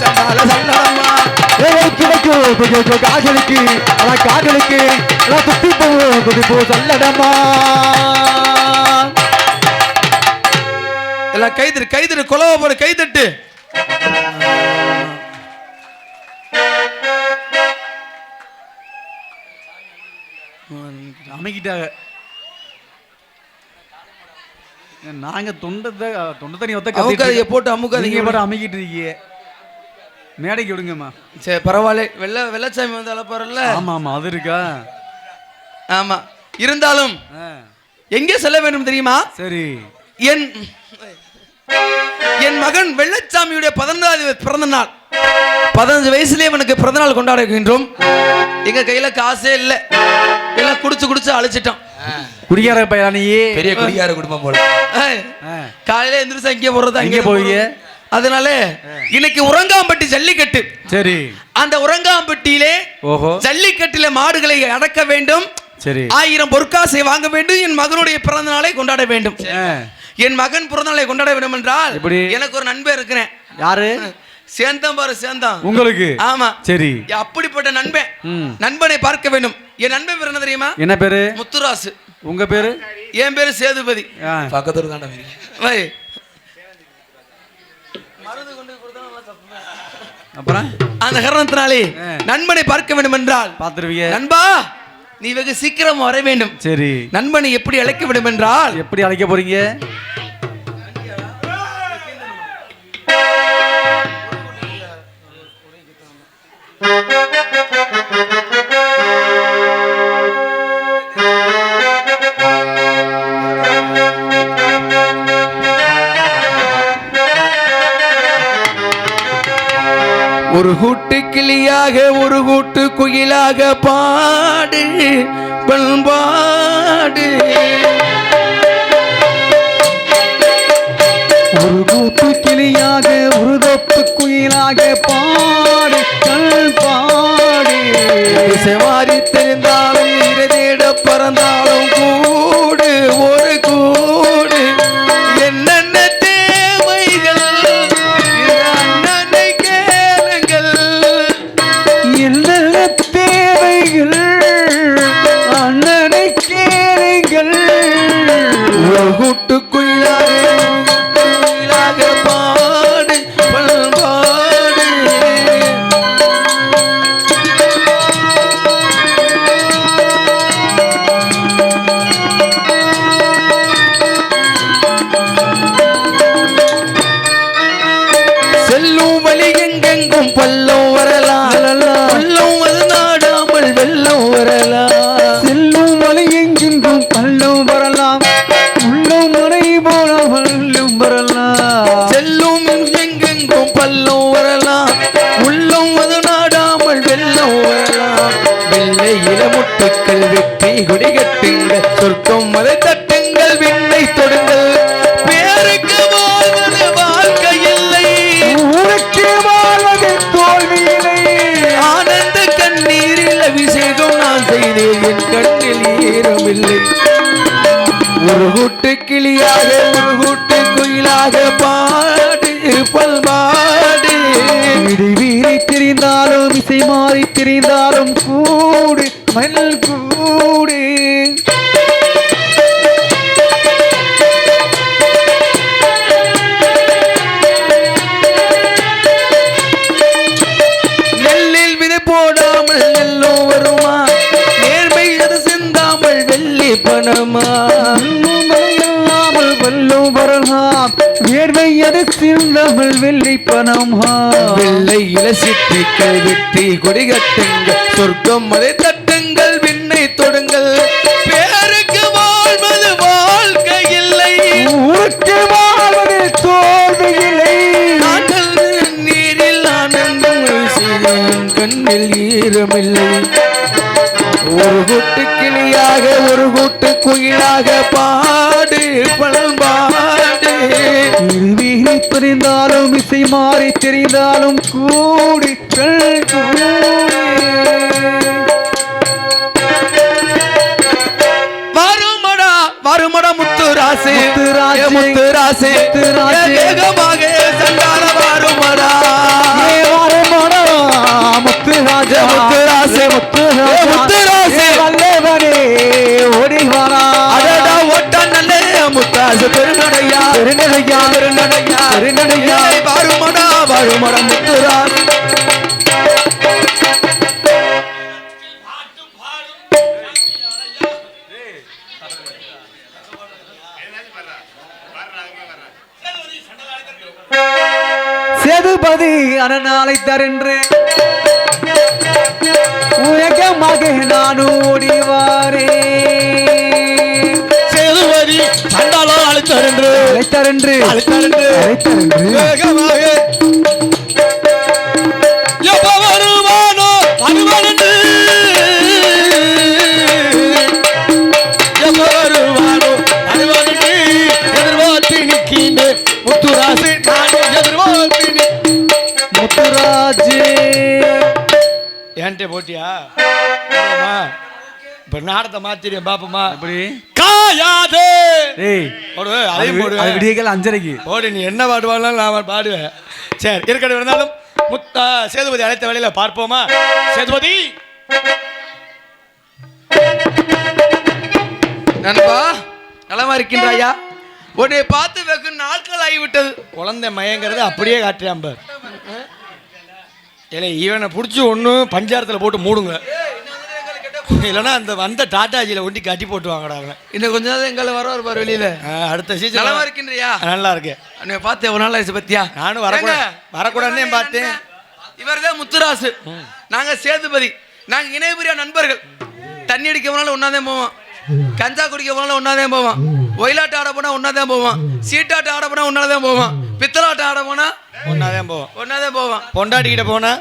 சண்டால சல்லடமா கால்களுக்கு துப்பி போ சல்லடமா எல்லாம் கைதட்டு கொலவ போடு கைதட்டு அமைக்கிட்டாங்க நாங்க தொண்டை தண்ணி அமுக்காதீங்க போட்டு அமுக்காதீங்க போட்டு அமைக்கிட்டு இருக்கீங்க மேடைக்கு விடுங்கம்மா சரி பரவாயில்ல வெள்ளச்சாமி வந்து அழப்பாருல்ல ஆமா ஆமா அது இருக்கா ஆமா இருந்தாலும் எங்கே செல்ல வேண்டும் தெரியுமா சரி என் மகன் வெள்ளச்சாமியுடைய 15வது பிறந்த நாள் 15 வயசுலயே அவனுக்கு பிறந்த நாள் கொண்டாடுகின்றோம் எங்க கையில காசே இல்ல எல்லாம் குடிச்சு அழிச்சிட்டோம் குடியார பையனையே பெரிய குடியார குடும்பம் போல காலையில எந்திரிச்சு அங்கே போறது அங்கே போய் அதனால இன்னைக்கு உரங்காம்பட்டி ஜல்லிக்கட்டு சரி அந்த உரங்காம்பட்டியிலே ஜல்லிக்கட்டில மாடுகளை அடக்க வேண்டும் சரி 1000 பொற்காசை வாங்க வேண்டும் என் மகனுடைய பிறந்த நாளை கொண்டாட வேண்டும் என் மகன் பிறந்த நாளை கொண்டாட வேண்டும் என்றால் எனக்கு ஒரு நண்பன் இருக்கிறேன் யாரு சேந்தம் பாரு சேந்தம் உங்களுக்கு ஆமா சரி அப்படிப்பட்ட நண்பனை பார்க்க வேண்டும் என் நண்பன் பேர் என்ன தெரியுமா என்ன பேரு முத்துராசு உங்க பேரு என் பேரு சேதுபதி பக்கத்துல தான் அப்புறம் அந்த காரணத்தினாலே நண்பனை பார்க்க வேண்டும் என்றால் பாத்துருவீங்க நண்பா நீ வெகு சீக்கிரம் வர வேண்டும் சரி நண்பனை எப்படி அழைக்க வேண்டும் என்றால் எப்படி அழைக்க போறீங்க ஒரு கூட்டு கிளியாக ஒரு கூட்டு குயிலாக பாடு பண்பாடு ஒரு கூட்டு கிளியாக ஒரு தொப்பு குயிலாக பாடு பாடு செவாரி தெரிந்தாலும் இறதேட பறந்தாலும் கூடு ஒரு கூடு என்னென்ன தேவைகள் அண்ணனை கேளுங்கள் என்னென்ன தேவைகள் அண்ணனை கேளுங்கள் கூட்டுக்குள்ளாக பாடு பண்பாடு செல்லும் வழி எங்கெங்கும் பல்லம் வரலாம் பல்லம் அது நாடாமல் வெள்ளம் வரலாம் செல்லும் வழி எங்கெங்கும் பல்லும் வரலாம் உள்ளம் மனை போல பல்லும் வரலாம் செல்லும் எங்கெங்கும் பல்லம் வரலாம் உள்ளம் அது நாடாமல் வெள்ளம் வரலாம் வெள்ளை இளமுட்டுக்கள் வெற்றி குடிகட்டுங்கள் சொர்க்கம் அதை தட்டுங்கள் விண்ணை தொடுங்கள் பேருக்கு வாழ்வது வாழ்க்கை இல்லை உனக்கு வாழ்வது தோல்வி இல்லை கூட்டு கிளியாக ஒரு கூட்டு குயிலாக பாடு பல்பாடு வீறி திரிந்தாலும் இசை மாறி திரிந்தாலும் கூடு மணல் கூடு நெல்லில் விதை போடாமல் நெல்லும் வருமா நேர்மை அது சிந்தாமல் வெள்ளி பணமா மலையாமல் வல்லும் வரலாம் வேர்வை அது சிந்தாமல் வெள்ளி பணமா வெள்ளை இலசித்திகள் வெற்றி கொடி கட்டுங்கள் சொர்க்கம் அதை தட்டுங்கள் விண்ணை தொடுங்கள் பேருக்கு வாழ்வது வாழ்க்கை இல்லை ஊருக்கு வாழ்வது தோல்வி இல்லை நாங்கள் நீரில் ஆனந்தம் செய்யும் கண்ணில் ஈரமில்லை ஒரு கூட்டு கிளியாக ஒரு கூட்டு குயிலாக பாடு பல்பாடு வீறி தெரிந்தாலும் இசை மாறி தெரிந்தாலும் கூடி வருமடா வருமடா முத்துராசு முத்துராசு, முத்துராசு முத்துராசு. வேகமாக சண்டால வருமடா முத்துராஜா முத்துராசு, முத்துராஜா முத்துராசு. வல்லவனே ஓடிவாரா அடடா ஓட்ட நல்ல முத்தாசு பெருநடையா பெருநடையா பெருநடையா பெருநடையா வருமடா வருமடா முத்துராசு சேதுபதி அரணாலை தரென்று உலகமாக நான் ஓடிவாரே சேதுபதி சண்டாலோ அழைத்தரென்று அழைத்தரென்று அழைத்தரென்று அழைத்தரென்று வேகமாக எப்ப வருவானோ வருவானென்று எப்ப வருவானோ வருவானென்று எதிர்பார்த்து நிற்கின்றேன் முத்துராசு நான் எதிர்பார்த்து முத்துராஜே ஏன்ட்டே போட்டியா இப்ப நாடத்தை மாத்திரியா பாப்பமா எப்படி காயாது ஏய் போடு அதையும் போடு அது விடியகால 5:30 போடு நீ என்ன பாடுவாலும் நான் பாடுவேன் சரி இருக்கட்டும் இருந்தாலும் சேதுபதி அழைத்த வேலையில பார்ப்போமா சேதுபதி நண்பா நலமா இருக்கின்றாயா உன்னை பார்த்து வெகு நாட்கள் ஆகிவிட்டது குழந்தை மயங்கிறது அப்படியே காட்டுறான் பார் இல்லை இவனை பிடிச்சி ஒன்று பஞ்சாரத்தில் போட்டு மூடுங்க இல்லைன்னா அந்த வந்த டாட்டாஜியில் ஒண்டி கட்டி போட்டு வாங்கடா அவன் இன்னும் கொஞ்ச நேரம் எங்களை வர வருவார் வெளியில அடுத்த சீசன் நல்லா இருக்கின்றியா நல்லா இருக்கு நீ பார்த்து எவ்வளோ நாள் ஆயிடுச்சு பத்தியா நானும் வரக்கூடாதுன்னு பார்த்தேன் இவர் தான் முத்துராசு நாங்க சேதுபதி நாங்க இணையபுரியா நண்பர்கள் தண்ணி அடிக்க போனாலும் ஒன்னாதான் போவோம் கஞ்சா குடிக்க போனாலும் ஒன்னாதான் போவோம் ஒயிலாட்டம் ஆட போனா ஒன்னாதான் போவோம் சீட்டாட்டம் ஆட போனா ஒன்னாதான் போவோம் பித்தலாட்டம் ஆட போனா ஒன்னாதான் போவோம் பொண்டாட்டிக்கிட்ட போனா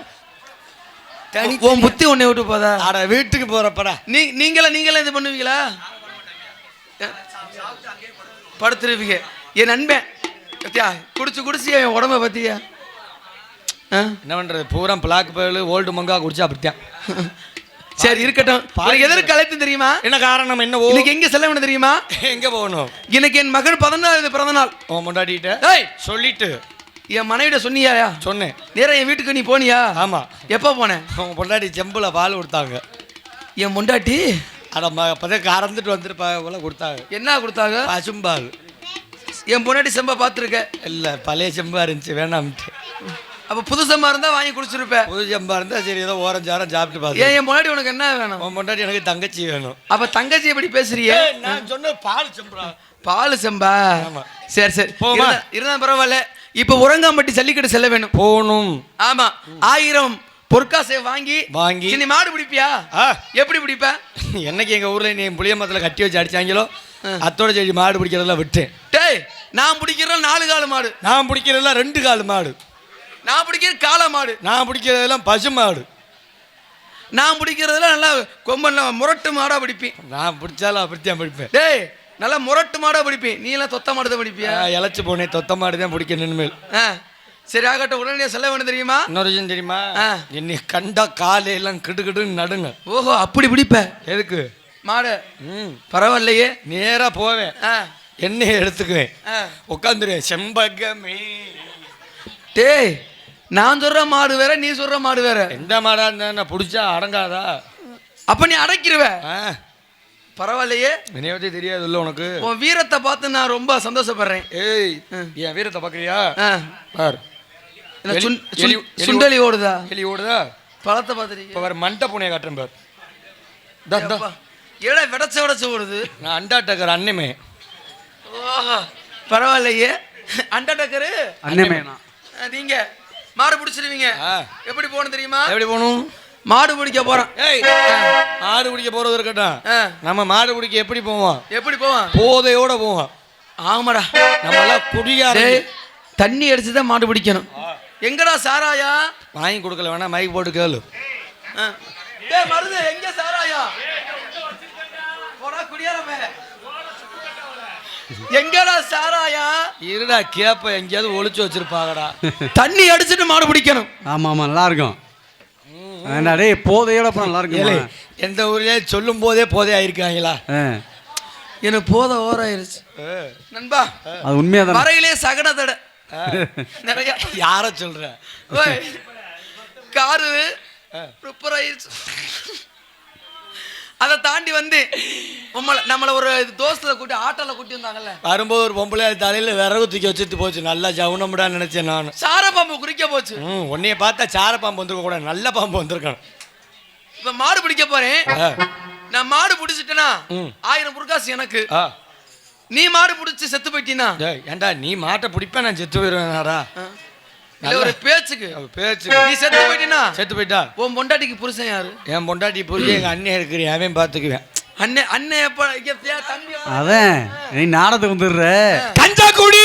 உன் புத்தி உன்னை விட்டு போதா அட வீட்டுக்கு போறப்படா நீங்களே இது பண்ணுவீங்களா படுத்துருவீங்க என் நண்பன் பத்தியா குடிச்சு என் உடம்ப பத்தியா என்ன பண்றது பூரா பிளாக் பேர்ல ஓல்டு மங்கா குடிச்சா அப்படித்தான் சரி இருக்கட்டும் எதற்கு அழைத்து தெரியுமா என்ன காரணம் என்ன இன்னைக்கு எங்க செல்ல வேணும் தெரியுமா எங்க போகணும் இன்னைக்கு என் மகன் 14வது பிறந்த நாள் உன் முன்னாடிட்ட சொல்லிட்டு என் மனைவிட சொன்னியா சொன்னேன் நேரா என் வீட்டுக்கு நீ போனியா ஆமா எப்போ போனேன் உன் பொண்டாட்டி செம்புல பால் கொடுத்தாங்க என் பொண்டாட்டி அட கறந்துட்டு வந்துருப்பா போல கொடுத்தாங்க என்ன கொடுத்தாங்க பசும்பால் என் பொண்டாட்டி செம்பா பார்த்துருக்க இல்லை பழைய செம்பா இருந்துச்சு வேணாம்ட்டு அப்போ புது செம்பா இருந்தால் வாங்கி குடிச்சிருப்பேன் புது செம்பா இருந்தால் சரி ஏதோ ஓரஞ்சாரம் சாப்பிட்டு பார்த்து என் பொண்டாட்டி உனக்கு என்ன வேணும் உன் பொண்டாட்டி எனக்கு தங்கச்சி வேணும் அப்போ தங்கச்சி எப்படி பேசுறியே நான் சொன்ன பால் செம்பா பால் செம்பா சரி இருந்தா பரவாயில்ல இப்ப உரங்காம்பட்டி ஜல்லிக்கட்டு செல்ல வேணும் போகணும் ஆமா 1000 பொற்காசை வாங்கி நீ மாடு பிடிப்பியா எப்படி பிடிப்ப என்னைக்கு எங்க ஊர்ல நீ புளிய மரத்துல கட்டி வச்சு அடிச்சாங்களோ அத்தோட செடி மாடு பிடிக்கிறதெல்லாம் விட்டேன் டேய் நான் பிடிக்கிறதெல்லாம் 4 கால் மாடு நான் பிடிக்கிறதெல்லாம் 2 கால் மாடு நான் பிடிக்கிறது காளை மாடு நான் பிடிக்கிறதெல்லாம் பசு மாடு நான் பிடிக்கிறதெல்லாம் நல்லா கொம்பன்ல முரட்டு மாடா பிடிப்பேன் நான் பிடிச்சாலும் அப்படித்தான் பிடிப்பேன் டேய் நல்லா முரட்டு மாடா பிடிப்பேன் நீ எல்லாம் தொத்த மாடு தான் பிடிப்பியா இழைச்சு போனேன் தொத்த மாடு தான் பிடிக்க நின்மேல் சரி ஆகட்டும் உடனே செல்ல வேணும் தெரியுமா இன்னொரு விஷயம் தெரியுமா என்னை கண்டா காலையெல்லாம் கிடுகிடுன்னு நடுங்க ஓஹோ அப்படி பிடிப்ப எதுக்கு மாடு பரவாயில்லையே நேரா போவேன் என்னையே எடுத்துக்குவேன் உட்காந்துருவேன் செம்பகமே. டேய் நான் சொல்ற மாடு வேற நீ சொல்ற மாடு வேற. எந்த மாடா இருந்தா பிடிச்சா அடங்காதா? அப்ப நீ அடக்கிடுவ. பரவாயில்லையே, என்னைய பத்தி தெரியாது இல்ல உனக்கு. உன் வீரத்தை பார்த்து நான் ரொம்ப சந்தோஷப்படுறேன். ஏய் என் வீரத்தை பாக்குறியா? பார் சுண்டலி ஓடுதா? எலி ஓடுதா? பழத்தை பார்த்துருக்கீங்க? இப்ப வேற மண்டை பூனையை காட்டுறேன் பார். ஏடா விடச்ச ஓடுது. நான் அண்டாட்டக்கர் அண்ணமே. ஓஹோ பரவாயில்லையே. அண்டடக்கரு அண்ணமேனா நீங்க மாடு பிடிச்சிருவீங்க. எப்படி போகணும் தெரியுமா? எப்படி போகணும்? மாடு பிடிக்க போறோம். ஏய் மாடு பிடிக்க போறது இருக்கட்டும், நம்ம மாடு பிடிக்க எப்படி போவோம்? எப்படி போவோம்? போதையோட போவோம். ஆமாடா, நம்ம எல்லாம் குடியாரு. தண்ணி அடிச்சுதான் மாடு பிடிக்கணும். எங்கடா சாராயா? வாங்கி கொடுக்கல, வேணா மைக் போட்டு கேளு. மருது எங்க சாராயா? போடா குடியாரமே. எங்கடா சாராயா? இருடா கேப்ப எங்கேயாவது ஒளிச்சு வச்சிருப்பாங்கடா. தண்ணி அடிச்சுட்டு மாடு பிடிக்கணும். ஆமா ஆமா நல்லா இருக்கும். டேய் போதையோட அப்புறம் நல்லா இருக்கும். எந்த ஊர்லயே சொல்லும் போதே போதே ஆயிருக்காங்களா? எனக்கு போதை ஓராயிருச்சு நண்பா. அது உண்மையாதான். வரையிலே சகட தடை நிறைய. யார சொல்ற? காரு ரிப்பேர் ஆயிருச்சு. அதை தாண்டி வந்து நம்மள ஒரு தோஸ்தை கூட்டி ஆட்டோல கூட்டி வந்தாங்கல்ல, வரும்போது ஒரு பொம்பளை தலையில விறகு தூக்கி வச்சுட்டு போச்சு. நல்லா ஜவுனமுடா நினைச்சேன் நான். சார பாம்பு குறிக்க போச்சு. உன்னைய பார்த்தா சார பாம்பு வந்திருக்க கூட, நல்ல பாம்பு வந்திருக்கணும். இப்ப மாடு பிடிக்க போறேன். நான் மாடு பிடிச்சிட்டேனா 1000 புருக்காசு எனக்கு. நீ மாடு பிடிச்சி செத்து போயிட்டீனா? ஏண்டா நீ மாட்டை பிடிப்ப நான் செத்து போயிடுவேனாடா? ஒரு பேச்சுக்கு நீ செத்து போயிட்டீனா? செத்து போயிட்டா உன் பொண்டாட்டிக்கு புருஷன் யாரு? என் பொண்டாட்டி புரிஞ்சு எங்க அண்ணன் இருக்கிறேன், அவன் பாத்துக்குவேன். அண்ணன் எப்ப தம்பி? அதான் நீ நாடத்துக்கு வந்துடுற. கஞ்சா குடி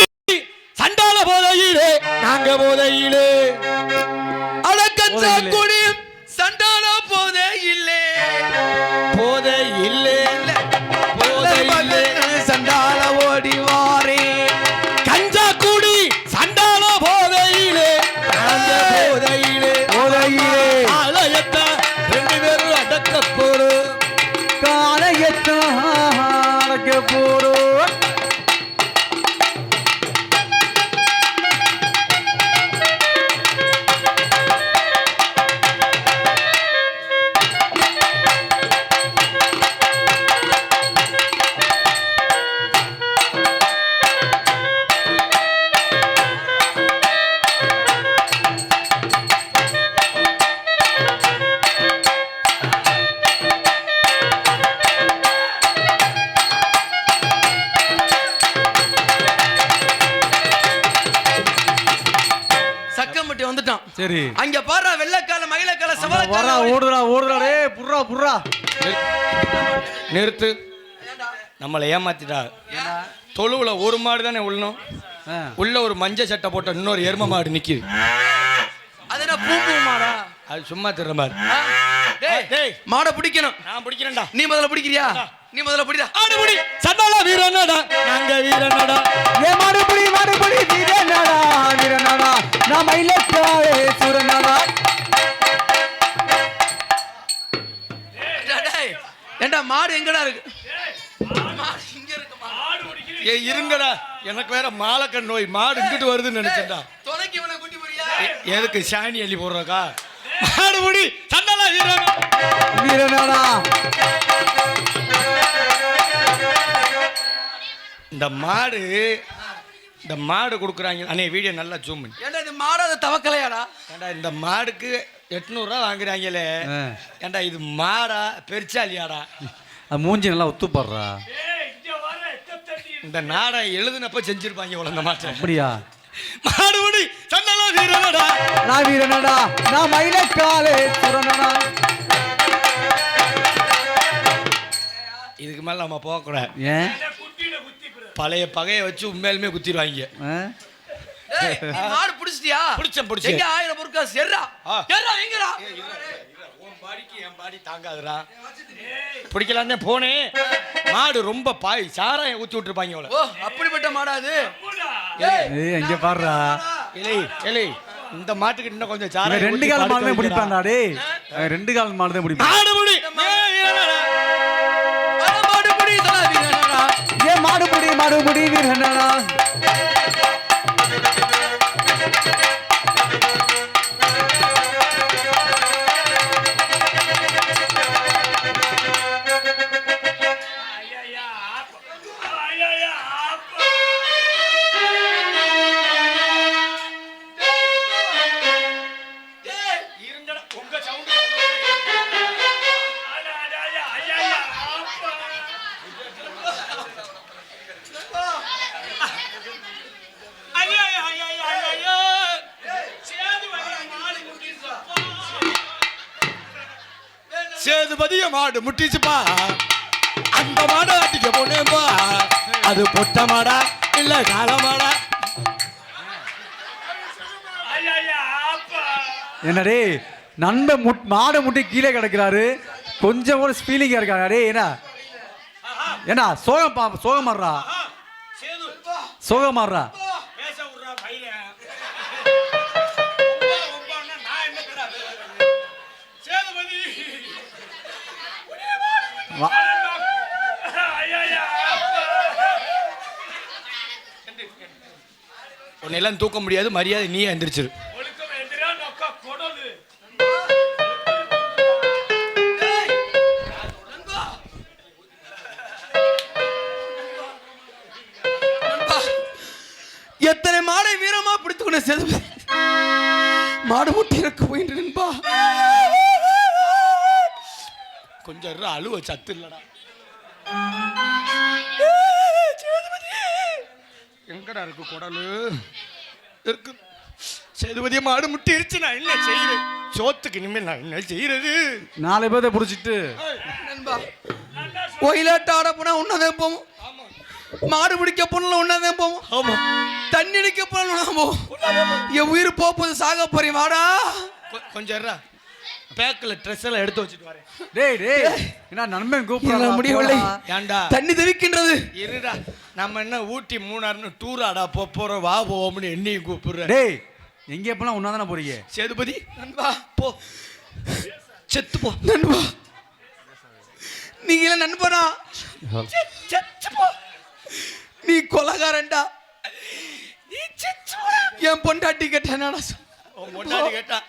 சண்டால போதையிலே நாங்க போதையிலே. அட கஞ்சா குடி சண்டால போதை இல்லே. போதை இல்லே போதை இல்லே சண்டால ஓடி வாரே. கஞ்சா குடி சண்டால போதையிலே நாங்க போதையிலே. போதையிலே ஆலயத்த 2 பேரும் அடக்க போறோம். காலையத்தான் அடக்க போறோம். வந்துட்டான். சரி அங்க பாரு வெள்ளக்கால மயிலக்கால வர சவளக்கால ஓடுறா ஓடுறா. டேய் புர்ரா புர்ரா. நிறுத்து. நம்மளை ஏமாத்திட்டா. தொழுவுல ஒரு மாடு தானே உள்ளணும். உள்ள ஒரு மஞ்சள் சட்டை போட்ட இன்னொரு எரும மாடு நிக்குது. அது என்ன பூ மாடா? அது சும்மா திற மாதிரி. டேய் மாட பிடிக்கணும். நான் பிடிக்கிறேன்டா. நீ முதல்ல பிடிக்கிறியா? நீ முதல்ல பிடிடா. ஆடு பிடி. சண்டால வீரனடா நாங்க வீரனடா. ஏ மாடு பிடி வீரனடா வீரனடா. நான் மயிலக்காலே சூரனடா. டேய் ஏண்டா மாடு எங்கடா இருக்கு? மாடு இங்க இருக்கு. மாடு பிடிக்கிறீ. ஏய் இருங்கடா, எனக்கு வேற மாலக்கண் நோய். மாடு இங்கிட்டு வருதுன்னு நினைச்சேன்டா. தொலைக்கு இவனை கூட்டி போறியா? எதுக்கு சாணி அள்ளி போடுறக்கா? மாடு பிடி. சண்டால வீரனடா வீரனடா. இந்த மாடு கொடுக்குறாங்க அண்ணே. வீடியோ நல்லா ஜூம் பண்ணி. ஏண்டா இது மாடாத தவக்கலையாடா? ஏண்டா இந்த மாடுக்கு 800 ரூபா வாங்குறாங்களே. ஏண்டா இது மாடா பெருச்சாலியாடா? அது மூஞ்சி நல்லா ஒத்து போடுறா. இந்த நாடை எழுதுனப்ப செஞ்சிருப்பாங்க இவ்வளவு. இந்த மாட்டை அப்படியா? மாடுபடி சண்டலா வீரனடா நான் வீரனடா. நான் மயிலக்காலே சூரனடா. இதுக்கு மேல நம்ம போக கூடாது. ஏன்? பழைய பகையை வச்சு உண்மையிலுமே குத்திடுவாங்க. ஏய் நீ மாடு பிடிச்சிட்டியா? பிடிச்சேன். எங்க 1000 பொருட்கள் செர்றா. ஏறா எங்கடா? உன் பாடிக்கு என் பாடி தாங்காதுடா. பிடிக்கலாம்னே போனேன். மாடு ரொம்ப பாய் சாராயம் ஊத்தி விட்டுருப்பாங்க இவ்வளவு. ஓ அப்படிப்பட்ட மாடா அது? ஏய் இங்க பாருடா. ஏலே இந்த மாட்டுக்கு இன்னும் கொஞ்சம் சாராயம். 2 கால் மாடு தான் பிடிப்பான்டா. டேய் 2 கால் மாடு தான் பிடிப்பான். மாடு பிடி. மாடு பிடி. ஏ மாடு பிடி மாடு முடி வீரனடா சேதுபதிய மாடு முட்டிச்சுப்பா, அந்த மாடை அடிக்க போனேப்பா. அது பொட்ட மாடா இல்ல கால மாடா? என்னடே நண்பன் மாடு முட்டி கீழே கிடக்கிறாரு, கொஞ்சம் கூட ஃபீலிங்கா இருக்காங்க. டே என்ன சோகமாடுறா சோகமாடுறா. உன்னெல்லாம் தூக்க முடியாது, மரியாதை நீ எந்திரிச்சிரு. எத்தனை மாடை வீரமா பிடித்துக்கொண்ட சேதுபதி மாடு முட்டி இறக்க போயின்றா. கொஞ்சம் அழுவ சத்து இல்லடா. எங்கடா இருக்கு குடலு? இருக்கு. சேதுபதிய மாடு முட்டிருச்சு, நான் என்ன செய்வேன்? சோத்துக்கு இனிமேல் நான் என்ன செய்யறது? 4 பேரை பிடிச்சிட்டு நண்பா, ஒயிலாட்ட ஆட போனா உன்னதான் போவோம், மாடு பிடிக்க போனாலும் உன்னதான் போவோம், ஆமா, தண்ணி அடிக்க போனாலும் போவோம். என் உயிர் போகுது, சாக போறேன் வாடா. கொஞ்சம் பேக்கில் ட்ரெஸ் எல்லாம் எடுத்து வச்சுட்டு வரேன். டேய் டேய் என்ன நண்பன் கூப்பிட முடியவில்லை, ஏன்டா தண்ணி தவிக்கின்றது. இருடா, நம்ம என்ன ஊட்டி மூணாறுன்னு டூர் ஆடா போறோம், வா போவோம்னு என்னையும் கூப்பிடுற. டேய் எங்கே போனா உன்னா தானே போறீங்க? சேதுபதி நண்பா போ, செத்து போ. நண்பா, நீங்க நண்பனா? செத்து போ. நீ கொலகாரன்டா. என் பொண்டாட்டி கேட்டானா? உன் பொண்டாட்டி கேட்டா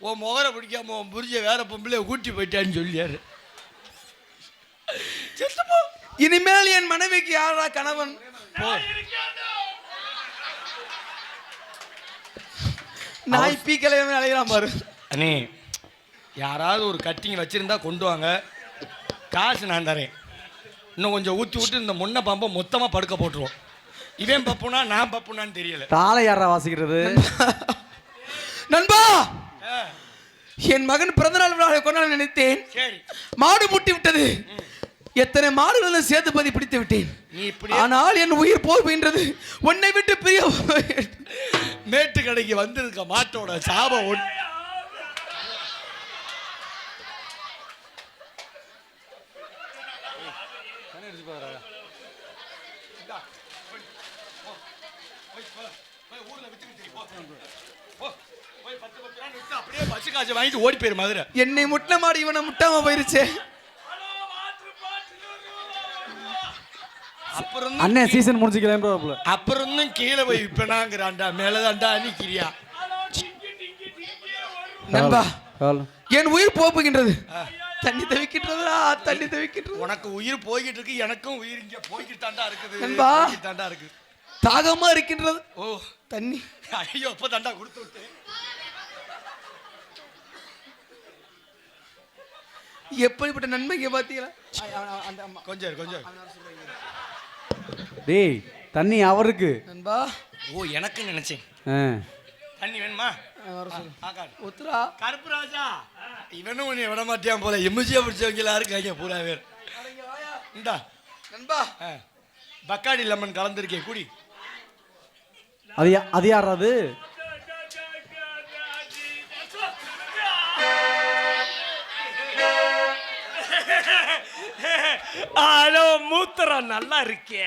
உன் முகரை பிடிக்காம உன் புரிஞ்ச வேற பொம்பளை ஊட்டி போயிட்டான்னு சொல்லியாரு. இனிமேல் என் மனைவிக்கு யாரா கணவன்? நாய் பீக்கலை அலையலாம் பாரு. அண்ணே, யாராவது ஒரு கட்டிங் வச்சிருந்தா கொண்டு வாங்க, காசு நான் தரேன். இன்னும் கொஞ்சம் ஊற்றி விட்டு இந்த முன்ன பாம்பை மொத்தமா படுக்க போட்டுருவோம். இவன் பப்புனா நான் பப்புனான்னு தெரியல. தாளை யாரா வாசிக்கிறது? நண்பா, என் மகன் பிறந்தநாள் விழாவை கொண்டாட நினைத்தேன். சரி, மாடு முட்டி விட்டது. எத்தனை மாடுகளும் சேதுபதி பிடித்து விட்டேன். ஆனால் என் உயிர் போகின்றது. உன்னை விட்டு பிரிய மேட்டு கடைக்கு வந்திருக்க மாட்டோட சாபம் அப்படியே பச்சை காசு வாங்கிட்டு ஓடி போயிரு மதுரை. என்னை முட்டின மாடு இவனை முட்டாம போயிருச்சே. அண்ணே சீசன் முடிச்சுக்கலாம். அப்புறம் கீழே போய் விப்பனாங்கிறான்டா, மேலதான்டா நிக்கிறியா? நண்பா, என் உயிர் போகின்றது. தண்ணி தவிக்கின்றதா, தண்ணி தவிக்கின்றது. உனக்கு உயிர் போய்கிட்டு இருக்கு, எனக்கும் உயிர் இங்க போய்கிட்டு தாண்டா இருக்குது. நண்பா, தாண்டா இருக்கு, தாகமா இருக்கின்றது. ஓ தண்ணி. ஐயோ, அப்ப தாண்டா கொடுத்து விட்டேன். எப்படிப்பட்ட நன்மைக்கு பாத்தீங்களா? கொஞ்சம் கொஞ்சம் டேய் தண்ணி அவருக்கு. நண்பா, ஓ எனக்கு நினைச்சேன். தண்ணி வேணுமா? ஒத்துரா. கருப்பு ராஜா, இவனும் உன்னை விட மாட்டியான் போல. எம்ஜியா பிடிச்சவங்க எல்லாரும் கைங்க பூரா பேர். இந்தா நண்பா, பக்காடி லெமன் கலந்துருக்கேன், குடி. அது யாராது? ஹலோ, மூத்திரம் நல்லா இருக்கே.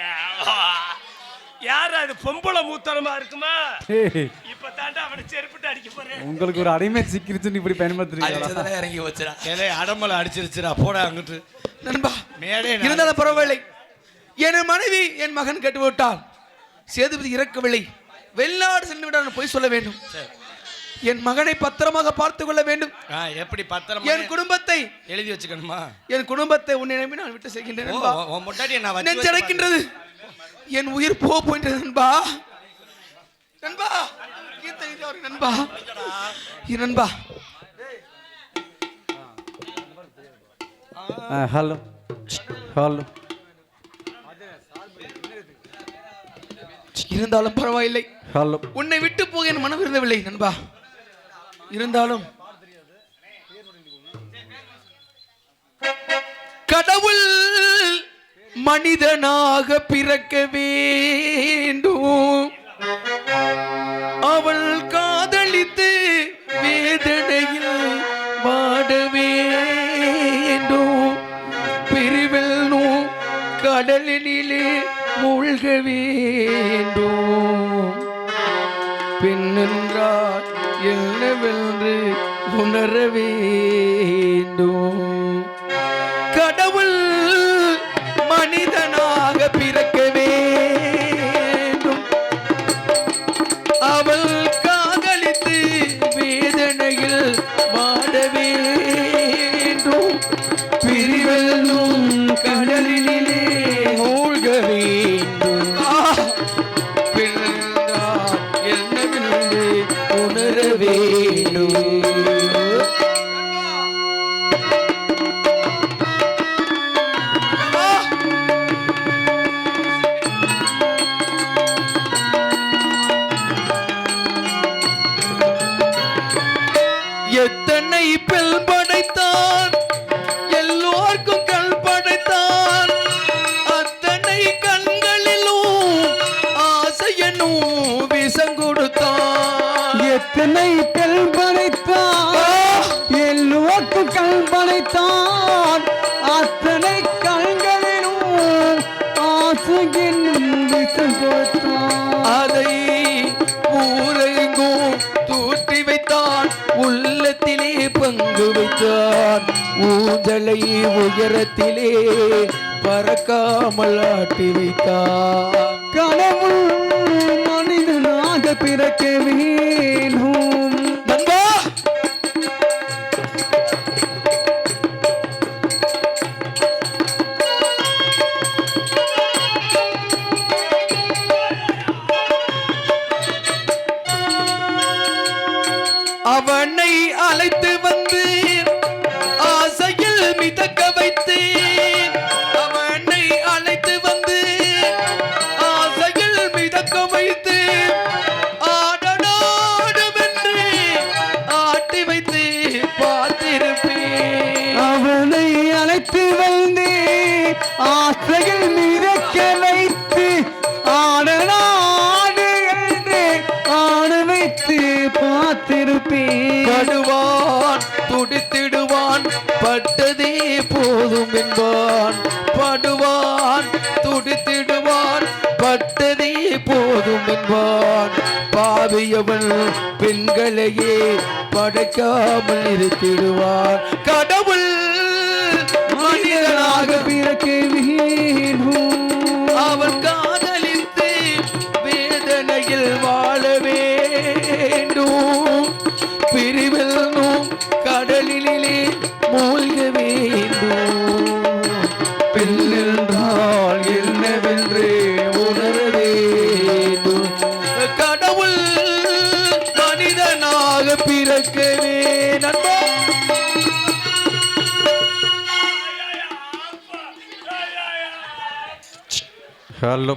யார் அது? பொம்பளை மூத்திரமா இருக்குமா? இப்ப தாண்டா அவனை செருப்பிட்டு அடிக்க போறேன். உங்களுக்கு ஒரு அடிமை சிக்கிருச்சுன்னு இப்படி பயன்படுத்துறீங்க. இறங்கி வச்சுடா, அடமலை அடிச்சிருச்சுடா, போட அங்கிட்டு. நண்பா, மேடே இருந்தாலும் பரவாயில்லை. என் மனைவி என் மகன் கட்டுவிட்டால் சேதுபதி இறக்கவில்லை, வெளிநாடு சென்று விட போய் சொல்ல வேண்டும். என் மகனை பத்திரமாக பார்த்துக் கொள்ள வேண்டும். எப்படி பத்திரமா? என் குடும்பத்தை எழுதி வச்சுக்கணுமா? என் குடும்பத்தை உன்னை நம்பி நான் விட்டு செய்கின்றேன். நெஞ்சடைக்கின்றது, என் உயிர் போகின்றது நண்பா. நண்பா நண்பா நண்பா ஹலோ ஹலோ. இருந்தாலும் பரவாயில்லை, ஹலோ. உன்னை விட்டு போக என் மனம் விரும்பவில்லை நண்பா. இருந்தாலும் கடவுள் மனிதனாக பிறக்க வேண்டும், அவள் காதலித்து வேதனையில் வாட வேண்டும், பிரிவில் கடலினிலே மூழ்க வேண்டும், பெண்ணென்றால் என்னவென்று உணர வேண்டும். கடவுள் மனிதனாக பிறக்க வேண்டும், அவள் காதலித்து வேதனையில் வாட வேண்டும், பிரிவெல்லும் கடலினிலே மூழ்க வேண்டும், பிறந்தால் என்னவென்று உணர வேண்டும். எத்தனை பெண் படைத்தான், எல்லோருக்கும் கண் படைத்தான், அத்தனை கண்களிலும் ஆசையனும் விஷம் கொடுத்தான். எத்தனை பெண் படைத்தான், எல்லோருக்கும் கண் படைத்தான், அத்தனை கண்களிலும் ஆசையின் விஷம் கொடுத்தான். அதை ஊரெங்கும் தூட்டி வைத்தான், உள்ளத்திலே பங்கு வைத்தான், ஊதலை உயரத்திலே பறக்காமல் ஆட்டி வைத்தான். கடவுள் மனிதனாக பிறக்க வேணும். நண்பா, அவனை அழைத்து வந்து ஆசையில் மிதக்க வைத்தேன், அவனை அழைத்து வந்து ஆசையில் மிதக்க வைத்து ஆடனாடுவென்று ஆட்டி வைத்து பார்த்திருப்பேன். அவனை அழைத்து வந்து ஆசையில் மிதக்க வைத்து ஆடனாடு என்று ஆட வைத்து பார்த்திருப்பேன். படுவான் துடித்திடுவான், பட்டதே போதும் என்பான், படுவான் துடித்திடுவான், பட்டதே போதும் என்பான், பாவியவன் பெண்களையே படைக்காமல் நிறுத்திடுவான். கடவுள் மனிதனாக பிறக்க வேணும், அவன் காதலித்து வேதனையில் வாழ வேண்டும், பிரிவெல்லும் கடலிலே மூழ்க வேண்டும், பெண்ணென்றால் என்னவென்று உணர வேண்டும். கடவுள் மனிதனாக பிறக்கவே நண்பா. ஹலோ.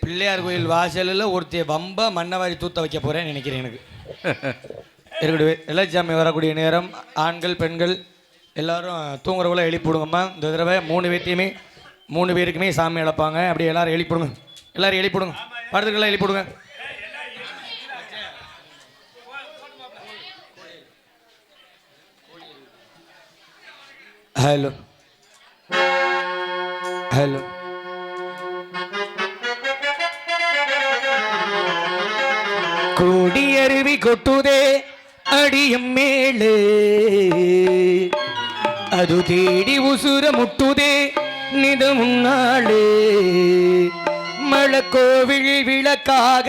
பிள்ளையார் கோயில் வாசலில் ஒருத்தைய வம்ப மண்ணவாரி தூத்த வைக்க போறேன்னு நினைக்கிறேன். எனக்கு இருக்கக்கூடிய எலட்சாமி வரக்கூடிய நேரம் ஆண்கள் பெண்கள் எல்லாரும் தூங்குறவங்கள எழுப்பிவிடுங்கம்மா. இந்த தடவை 3 பேருக்குமே சாமி இழப்பாங்க. அப்படியே எல்லாரும் எழுப்பிவிடுங்க, எல்லாரும் எழுப்பிவிடுங்க, படத்துக்கெல்லாம் எழுப்பிவிடுங்க. Hello hello. கோடி அருவி கொட்டுதே அடியும் மேலே, அது தேடி உசுர முட்டுதே நித முன்னாளே மலக்கோவில் விளக்காக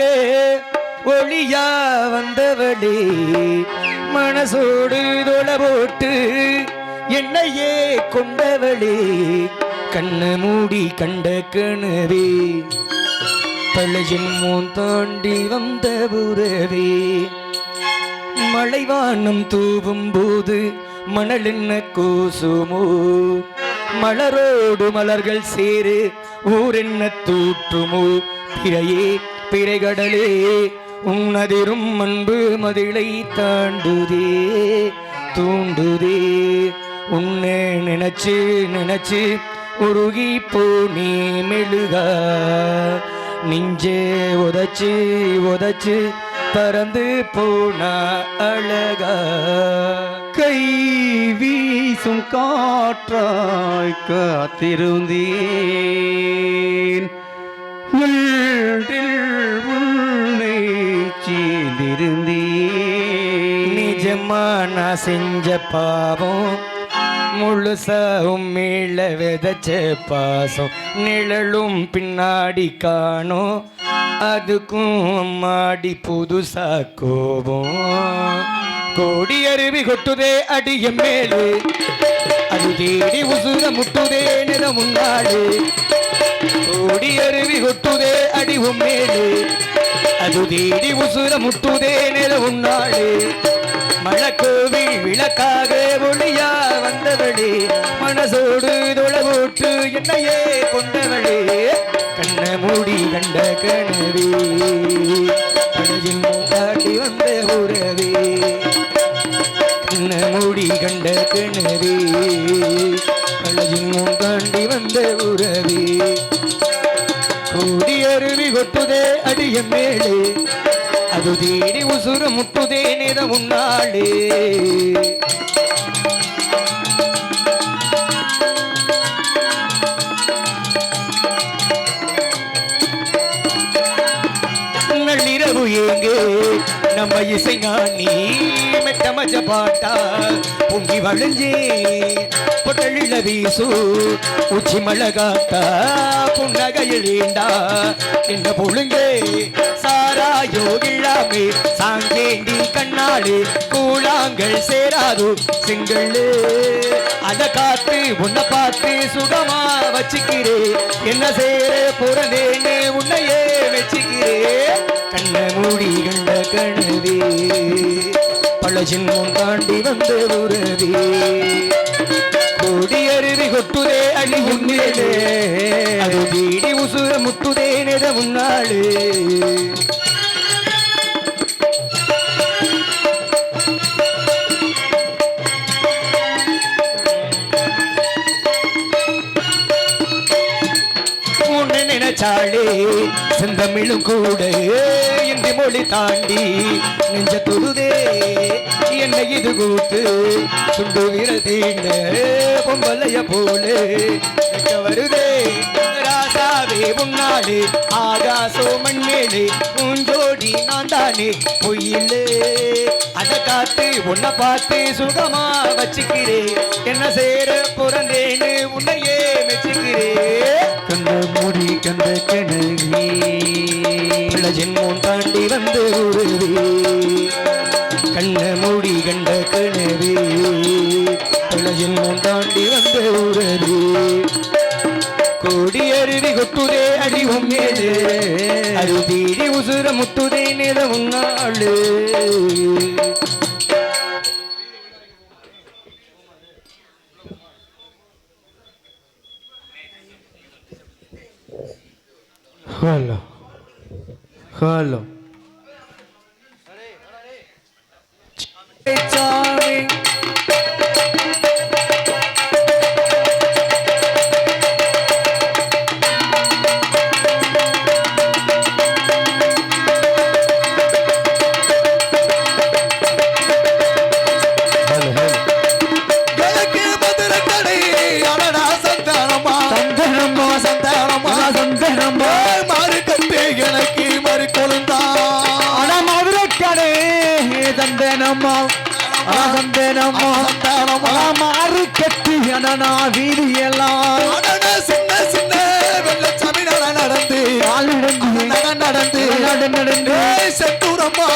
ஒளியா வந்தவளே மனசோடு தொலை போட்டு என்னையே கொண்டவளே கண்ண மூடி கண்ட கனவே பழையின் மூன் தாண்டி வந்த உறவே மலைவானம் தூவும் போது மணல் என்ன கூசுமோ மலரோடு மலர்கள் சேரு ஊர் என்ன தூற்றுமோ பிறையே பிறைகடலே உன்னதிரும் அன்பு மதிலை தாண்டுதே தூண்டுதே உன்னை நினைச்சு நினைச்சு உருகி போனே மெழுகா நெஞ்சே உதச்சு உதச்சு பறந்து போனா அழகா கை வீசும் காற்றாய் காத்திருந்தேன் உள்ளில் உன்னை சேர்ந்திருந்தேன் நிஜமா நான் செஞ்ச பாவம் முழுசாவும் மேல விதைச்ச பாசம் நிழலும் பின்னாடி காணோம் அதுக்கும் அம்மாடி புதுசா கோபம் கோடி அருவி கொட்டுதே அடிய மேலு அது தேடி உசுர முட்டுதே நிற முன்னாடு கோடி அருவி கொட்டுதே அடிவும் மேலு அது தேடி உசுர முட்டுதே நிற முன்னாடு மலக்கோவில் விளக்காக ஒளியா வந்தவளே மனசோடு தொலை போட்டு என்னையே கொண்டவளே கண்ண மூடி கண்ட கனவே பழையின் தாண்டி வந்த உறவே கண்ண மூடி கண்ட கனவே பழையின் தாண்டி வந்த உறவே கூடி அருவி கொட்டுதே அடிய மேலே அது தேடி உசுர முட்டுதே நிற முன்னாளே நள்ளிரவு ஏங்கே நம்ம இசை நாணி மெட்டமச்ச பாட்டா பொங்கி வழிஞ்சே பொட்டழில வீசு உச்சி மழகாத்தா புன்னகையிலேண்டா என்ன பொழுங்கே சாராயோ இல்லாமே சாங்கேண்டி கண்ணாடு கூழாங்கள் சேராது சிங்களு அத காத்து உன்னை பார்த்து சுகமா வச்சுக்கிறே என்ன சேர புறந்தேன்னு உன்னையே வச்சுக்கிறே கண்ண மூடி கண்ட கனவே பழசின் முன் தாண்டி வந்த உறவே கோடி அருவி கொட்டுதே அழி உன்னே அது வீடி உசுர முட்டுதே நிற முன்னாடு நினைச்சாளே செந்தமிழும் கூட இந்தி மொழி தாண்டி நெஞ்ச தொழுதே என்னை இது கூத்து சுண்டு விரல் தீண்ட பொம்பலைய போலே வருதே ராசாவே முன்னாலே ஆகாசோ மண்ணேலே பூஞ்சோடி நான் தானே பொய்யிலே அத காத்து உன்னை பார்த்து சுகமா வச்சுக்கிறே என்ன சேர பிறந்தேன்னு உன்னையே மெச்சுக்கிறே கண்ட மூடி கண்ட கிணவி ஜென்மம் தாண்டி வந்து உருவே கண்ண மூடி கண்ட கிணவி ஜென்மம் தாண்டி வந்து உருவே கோடி அருவி கொட்டுதே அடிவும் ஏது அது தீடி உசுர முட்டுதே நிற உன்னாளு ஹலோ ஹலோ சாமி எனக்கு மதுரை கடை அடடா சந்தானமா சந்தனமா சந்தானமா சந்தனமா மாறு கட்டு எனக்கு மறு கொழுந்தா அட மதுரை கடை சந்தனமா சந்தனமா மாறு கட்டி அண்ணா வீதியெல்லாம் சின்ன சின்ன வெள்ளச்சாமி நடந்து நடந்து நடந்து செட்டூரம்மா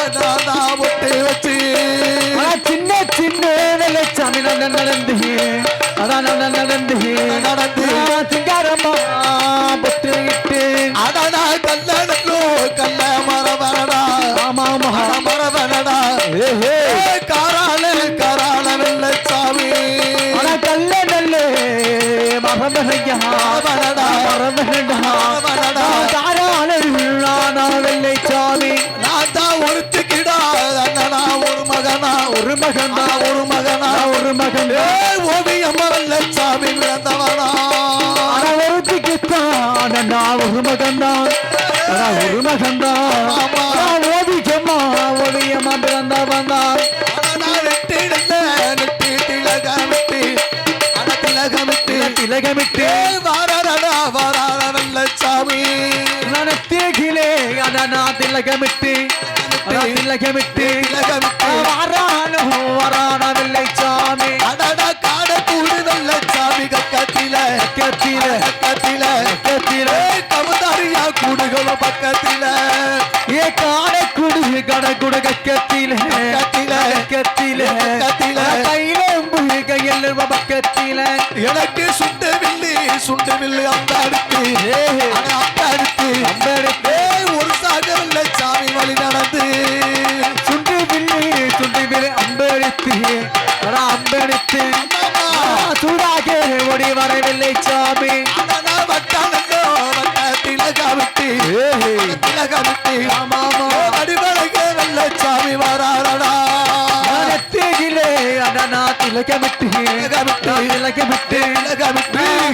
நான் ஒட்டு வச்சு சின்ன சின்ன வெள்ளச்சாமி நடந்து அதான் நடந்து சிங்காரம்மா பொட்டு இட்டு அடடா கல்லடோ கல்ல மரவனடா ஆமா மரவனடா காராள வெள்ளச்சாமி கல்ல நல்ல மரமனையா மரமனடா தாராள வெள்ளைச்சாமி நான் தான் ஒருத்திக்கிடா அண்ணனா ஒரு மகனா ஒரு மகன் ஓவியம் வெள்ளச்சாமி பிறந்தவனா ஒருத்திக்குத்தான் நான் ஒரு மகன் தான் ஓவியமா பிறந்தவன் தான் திலகமிட்டு வெள்ளச்சாமி திலகிலே அண்ணா திலகமிட்டு வரான வெள்ளைச்சாமி அடடா காட கூடு வெள்ளச்சாமி கக்கத்தில கமதாரியா கூடுகள பக்கத்தில காடக்குடு கடக்குடு கக்கத்தில கையில் பக்கத்தில எனக்கு சுண்டு வில்லு அந்த அடுத்து ஒரு சாக வெள்ளச்சாமி வழி நடந்து சுண்டு வில்லு அம்பெடுத்து சூடாக ஓடி வர வெள்ளைச்சாமி அடிமலைக்கு வெள்ளச்சாமி வராரடா அண்ணா திலகமிட்டு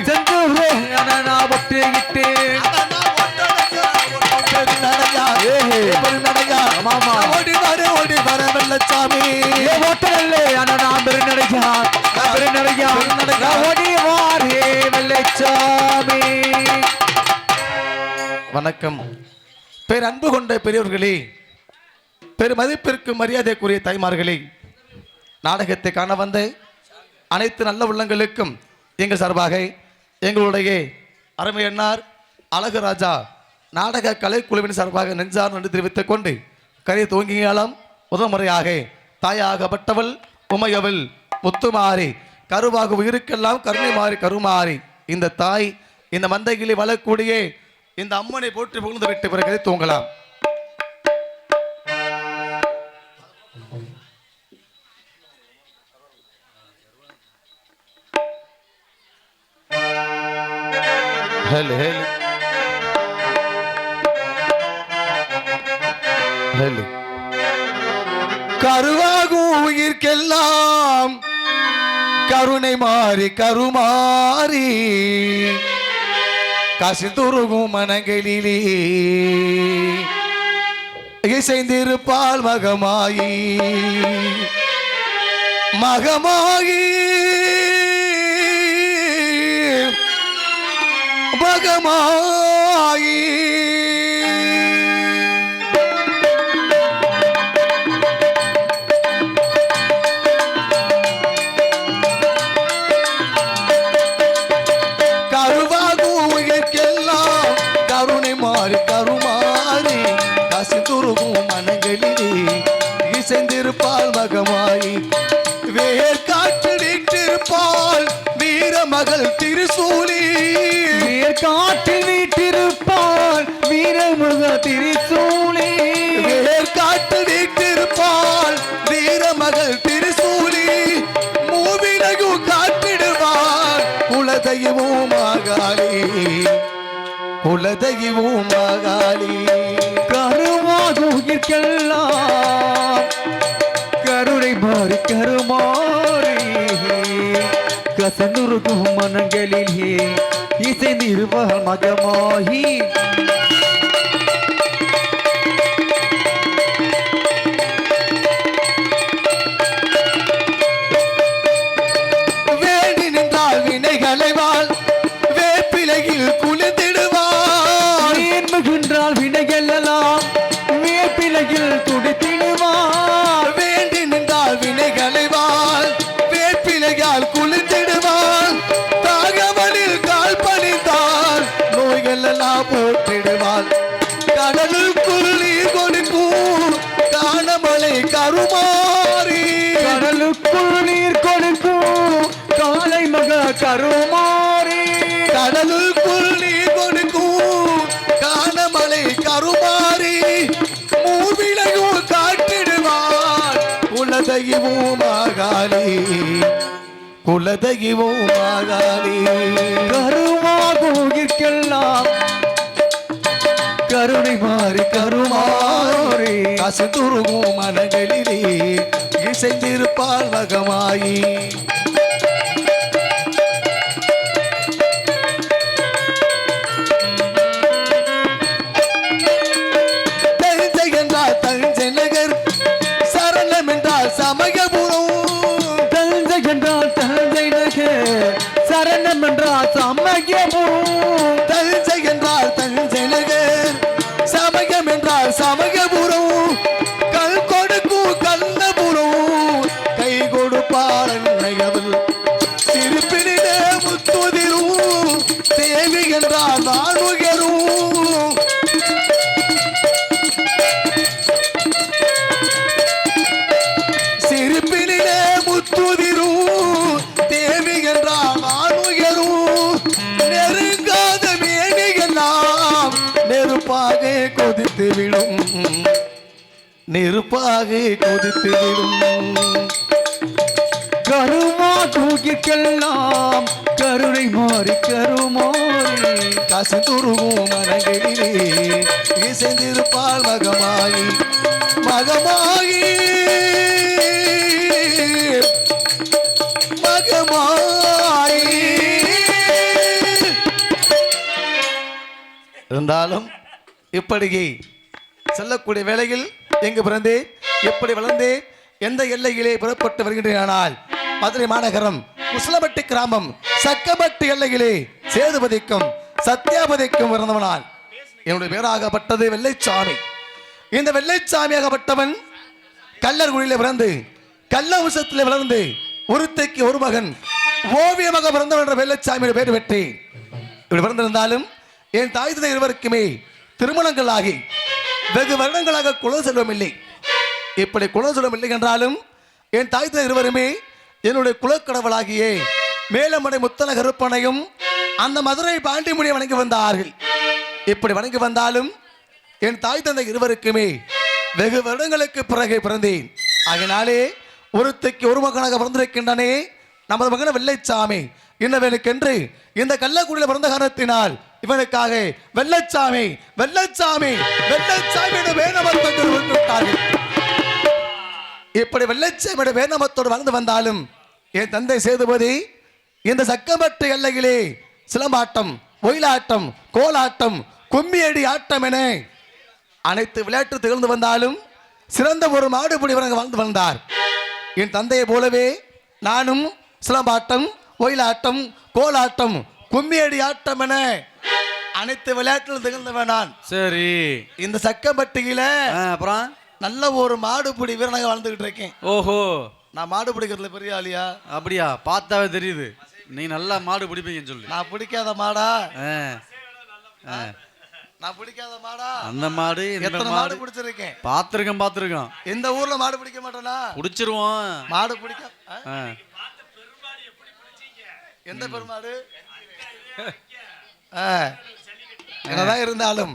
செந்தூரே அண்ணா பொட்டு இட்டு ஓடி வர வெள்ளச்சாமி ஓட்டலே அண்ணா பெருநடையா ஓடி வாரே வெள்ளைச்சாமி. வணக்கம். பேர் அன்பு கொண்ட பெரியவர்களே, பெருமதிப்பிற்கு மரியாதைக்குரிய தாய்மார்களே, நாடகத்தை காண வந்த அனைத்து நல்ல உள்ளங்களுக்கும் எங்கள் சார்பாக எங்களுடைய அருமையன்னார் அழகுராஜா நாடக கலைக்குழுவின் சார்பாக நெஞ்சார் நன்றி தெரிவித்துக் கொண்டு கரை துவங்கியாலும் முதல் முறையாக தாயாகப்பட்டவள் உமையவள் முத்துமாரி கருவாக உயிருக்கெல்லாம் கருணை மாறி கருமாறி இந்த தாய் இந்த மந்தைகளை வளரக்கூடிய இந்த அம்மனை போற்றி புகழ்ந்து விட்டு பிறகு தூங்கலாம். கருவாகும் உயிர்க்கெல்லாம் கருணை மாறி கருமாறி கசிந்துருகும் மனங்களிலே இசைந்திருப்பால் மகமாயி மகமாயி மகமாயி இசைந்திருப்பால் மகமாய் வேர் காற்று வீட்டிருப்பால் வீரமகள் திருசூலி வேர் காற்று வீட்டிருப்பால் வீரமக திருசூலி வேர் காற்று வீட்டிருப்பால் வீரமகள் திருசூலி மூவிலையும் காற்றிடுவார் குலதெய்வமும் மகாளி குலதெய்வமும் மகாளி கருமாகுயிர்க்கெல்லாம் கருணை மாறி கருமாறி கசந்துருகும் மனங்களிலே இசைந்திருவார் மகமாகி வேண்டி நின்றால் வினைகளைவாள் வேப்பிலையில் குளிர்ந்திடுவார் ஏன்புகின்றால் வினைகளெல்லாம் வேப்பிலையில் துடித்திடுவார் வேண்டி நின்றால் வினைகளை கருமாரி கடலுக்குள் நீர் கொடுக்கும் காளை மக கருமாரி கடலுக்குள் நீர் கொடுக்கும் காணமலை கருமாரி மூவிலையும் காட்டிடுவார் குலதெய்வம் மாகாளி குலதெய்வம் மாகாளி கருமாகோகிற்கெல்லாம் கருணை மாறி கருமாரி காசு துருகும் மனங்களிலே இசைந்திருப்பால் மகமாயி தஞ்சை என்றால் தஞ்சை நகர் சரணம் என்றால் சமயபுரம் தஞ்சை என்றால் தஞ்சை நகர் சரணம் என்றால் சமயபுரம் தஞ்சை என்றால் தஞ்சை நகர் சமயம் என்றால் சமயபுரம் கல் கொடுக்கும் கண்ணபுரம் கை கொடுப்பார் அன்னையவள் திருப்பினிலே முத்துதிரும் தேவி என்றால் வானுயரும் சிரிப்பினிலே முத்துதிரும் தேவி என்றால் வானுயரும் நெருங்காத மேனிகெல்லாம் நெருப்பாக கொதித்து விடும் நெருப்பாக கொதித்து விடும் கருமாகோகிற்கெல்லாம் கருணை மாறி கருமாரி காசு துருவும் மனங்களிலே இசைந்திருப்பால் மகமாயி மகமாயி மகமாயி இருந்தாலும் இப்படியே செல்லக்கூடிய வேளையில் எங்கு பிறந்தேன் எப்படி வளர்ந்தேன் எந்த எல்லையிலே புறப்பட்டு வருகின்றனால் மதுரை மாநகரம் குசலப்பட்டி கிராமம் சக்கமட்டி எல்லையிலே சேதுபதிக்கும் சத்யாபதிக்கும் பிறந்தவனால் என்னுடைய பேராகப்பட்டது வெள்ளைச்சாமி. இந்த வெள்ளைச்சாமியாகப்பட்டவன் கல்லர்குடியிலே பிறந்து கள்ள வம்சத்திலே வளர்ந்து ஒருத்தைக்கு ஒரு மகன் ஓவியமாக பிறந்தவன் என்ற வெள்ளைச்சாமியோட பேர் பெற்றேன். இப்படி பிறந்திருந்தாலும் என் தாய் தந்தை இருவருக்குமே திருமணங்கள் ஆகி வெகு வருடங்களாக குல செல்வம் இல்லை. இப்படி குல செல்வம் இல்லை என்றாலும் என் தாய் தந்தை இருவருமே என்னுடைய குலக்கடவுளாகிய மேலமடை முத்தன கருப்பனையும் அந்த மதுரை பாண்டிமுடியை வணங்கி வந்தார்கள். இப்படி வணங்கி வந்தாலும் என் தாய் தந்தை இருவருக்குமே வெகு வருடங்களுக்கு பிறகு பிறந்தேன். ஆகினாலே ஒருத்தைக்கு ஒரு மகனாக பிறந்திருக்கின்றனே நமது மகன் வெள்ளைச்சாமி இன்னவனுக்கென்று இந்த கள்ளக்குடியில் பிறந்த காரணத்தினால் இவனுக்காக வெள்ளைச்சாமி வெள்ளைச்சாமி வெள்ளைச்சாமியோட வேணமத்தோடு விட்டார்கள். இப்படி வெள்ளைச்சாமியோட வேணமத்தோடு வாழ்ந்து வந்தாலும் என் தந்தை சேதுபதி இந்த சக்கமட்டு எல்லையிலே சிலம்பாட்டம் ஒயிலாட்டம் கோலாட்டம் கும்மியடி ஆட்டம் என அனைத்து விளையாட்டு திகழ்ந்து வந்தாலும் சிறந்த ஒரு மாடுபிடி வாழ்ந்து வந்தார். என் தந்தையை போலவே நானும் சிலம்பாட்டம் ஒயிலாட்டம் கோலாட்டம் கும்மியடி ஆட்டம் என அனைத்து விளையாட்டில் திகழ்ந்தவன் நான். சரி, இந்த சக்கம்பட்டியில அப்புறம் நல்ல ஒரு மாடுபிடி வீரனாக வாழ்ந்துகிட்டு இருக்கேன். ஓஹோ, நான் மாடு பிடிக்கிறதுல பெரிய ஆளியா? அப்படியா? பார்த்தாவே தெரியுது நீ நல்லா மாடு பிடிப்பீங்கன்னு சொல்லு. நான் பிடிக்காத மாடா? ஆ, நான் பிடிக்காத மாடா? அந்த மாடு எத்தனை மாடு பிடிச்சிருக்கேன்? பார்த்துருக்கேன். இந்த ஊர்ல மாடு பிடிக்க மாட்டேனா? பிடிச்சிருவோம். மாடு பிடிக்க ஆ. எந்த பெருமாடு? என்னதான் இருந்தாலும்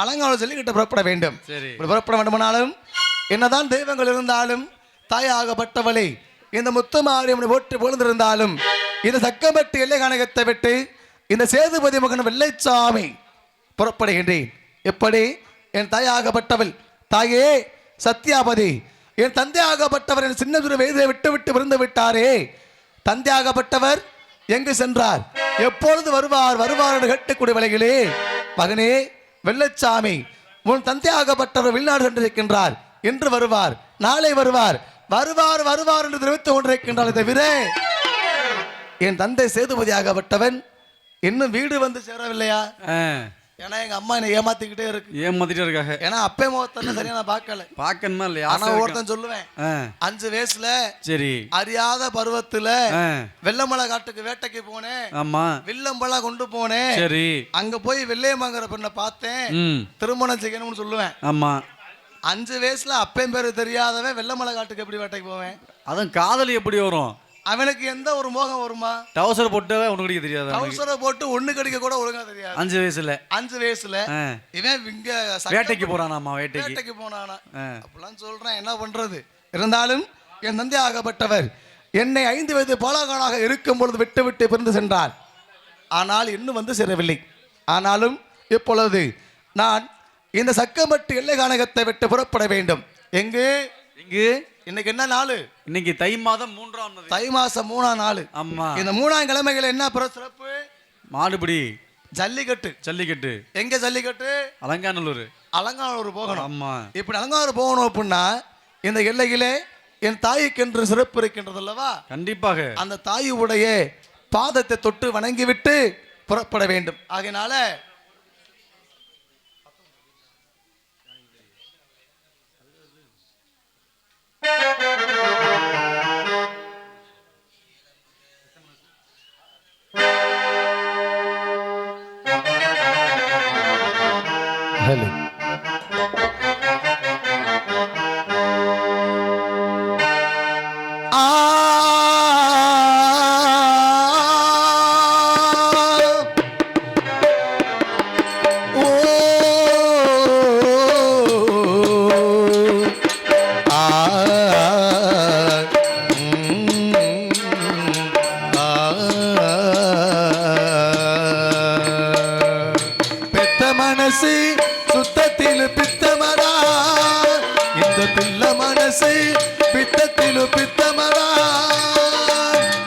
அலங்கால சொல்லிக்கிட்ட புறப்பட வேண்டும். சரி, இப்படி புறப்பட வேண்டுமானாலும் என்னதான் தெய்வங்கள் இருந்தாலும் தாயாகப்பட்டவளை இந்த முத்துமாரியம்மனை போட்டு புகழ்ந்திருந்தாலும் இந்த சக்கம்பட்டி எல்லை காணகத்தை விட்டு இந்த சேதுபதி மகன் வெள்ளைச்சாமி புறப்படுகின்றேன். எப்படி என் தாயாகப்பட்டவள் தாயே சத்யாபதி என் தந்தையாகப்பட்டவர் என் சின்ன துறை வயதை விட்டு விட்டு விருந்து விட்டாரே. தந்தையாகப்பட்டவர் எங்கு சென்றார், எப்பொழுது வருவார் வருவார் என்று கேட்டுக்கூடிய வேளையிலே மகனே வெள்ளைச்சாமி உன் தந்தையாகப்பட்டவர் வெளிநாடு சென்றிருக்கின்றார், என்று வருவார், நாளை வருவார், வருவார் வருவார் என்று தெரிவித்துக் கொண்டிருக்கின்றார். தவிர என் தந்தை சேதுபதியாகப்பட்டவன் இன்னும் வீடு வந்து சேரவில்லையா? ஏன்னா எங்க அம்மா என்னை ஏமாத்திக்கிட்டே இருக்காங்க. ஏன்னா அப்பே முகத்தன்ன சரியா நான் பார்க்கணுமா இல்லையா? ஆனா ஒருத்தன் சொல்லுவேன், 5 வயசுல சரி அறியாத பருவத்துல வெள்ளமலை காட்டுக்கு வேட்டைக்கு போனேன். ஆமா, வில்லம்பழம் கொண்டு போனேன். சரி, அங்க போய் வெள்ளையம்மாங்கிற பெண்ணை பார்த்தேன், திருமணம் செய்யணும்னு சொல்லுவேன். ஆமா, 5 வயசுல அப்பன் பேரு தெரியாதவன் வெள்ளமலை காட்டுக்கு எப்படி வேட்டைக்கு போவேன்? அதான் காதல் எப்படி வரும்? அவனுக்கு எந்த ஒரு மோகம் வருமா? டவுசர் போட்டு ஒண்ணு கடிக்க தெரியாது. டவுசரை போட்டு ஒண்ணு கடிக்க கூட ஒழுங்கா தெரியாது. 5 வயசுல 5 வயசுல இவன் இங்க வேட்டைக்கு போறானாமா, வேட்டைக்கு போனானா அப்படிலாம் சொல்றேன். என்ன பண்றது? இருந்தாலும் என் தந்தை ஆகப்பட்டவர் என்னை 5 வயது பாலகனாக இருக்கும் பொழுது விட்டு விட்டு பிரிந்து சென்றார். ஆனால் இன்னும் வந்து சேரவில்லை. ஆனாலும் இப்பொழுது நான் இந்த சக்கம்பட்டு எல்லை கானகத்தை விட்டு புறப்பட வேண்டும். எங்கு? இங்கு இன்னைக்கு என்ன நாள்? இன்னைக்கு தை மாதம் 3ஆம் நாள். தை மாசம் 3ஆம் நாள். ஆமா. இந்த 3ஆம் கிழமைகள் என்ன சிறப்பு? மாடுபிடி, ஜல்லிக்கட்டு. ஜல்லிக்கட்டு. எங்க ஜல்லிக்கட்டு? அலங்காநல்லூர். அலங்காநல்லூர் போகணும். ஆமா. இப்படி அலங்காநல்லூர் போகணும் அப்படின்னா இந்த எல்லையிலே என் தாய்க்கு என்று சிறப்பு இருக்கின்றது அல்லவா? கண்டிப்பாக. அந்த தாயுடைய பாதத்தை தொட்டு வணங்கிவிட்டு புறப்பட வேண்டும். ஆகையினால மனசு சுத்தத்தில் பித்தமடா, இந்த பிள்ள மனசு பித்தத்திலும் பித்தமடா,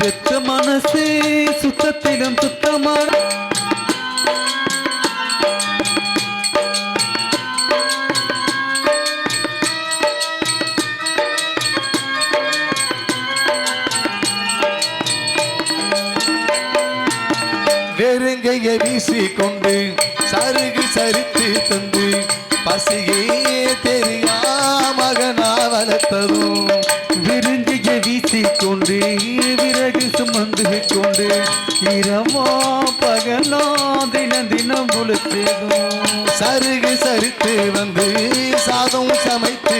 பெத்த மனசு சுத்தத்திலும் சுத்தமான வெறுங்கையை வீசிக்கொண்டு சருகு சரித்து தந்து பசியே தெரியா மகனா வளர்த்ததும், விருந்திய வீசிக்கொண்டு விறகு சுமந்து கொண்டு இரவா பகலா தினம் தினம் உழைச்சதும், சருகு சரித்து வந்து சாதம் சமைத்து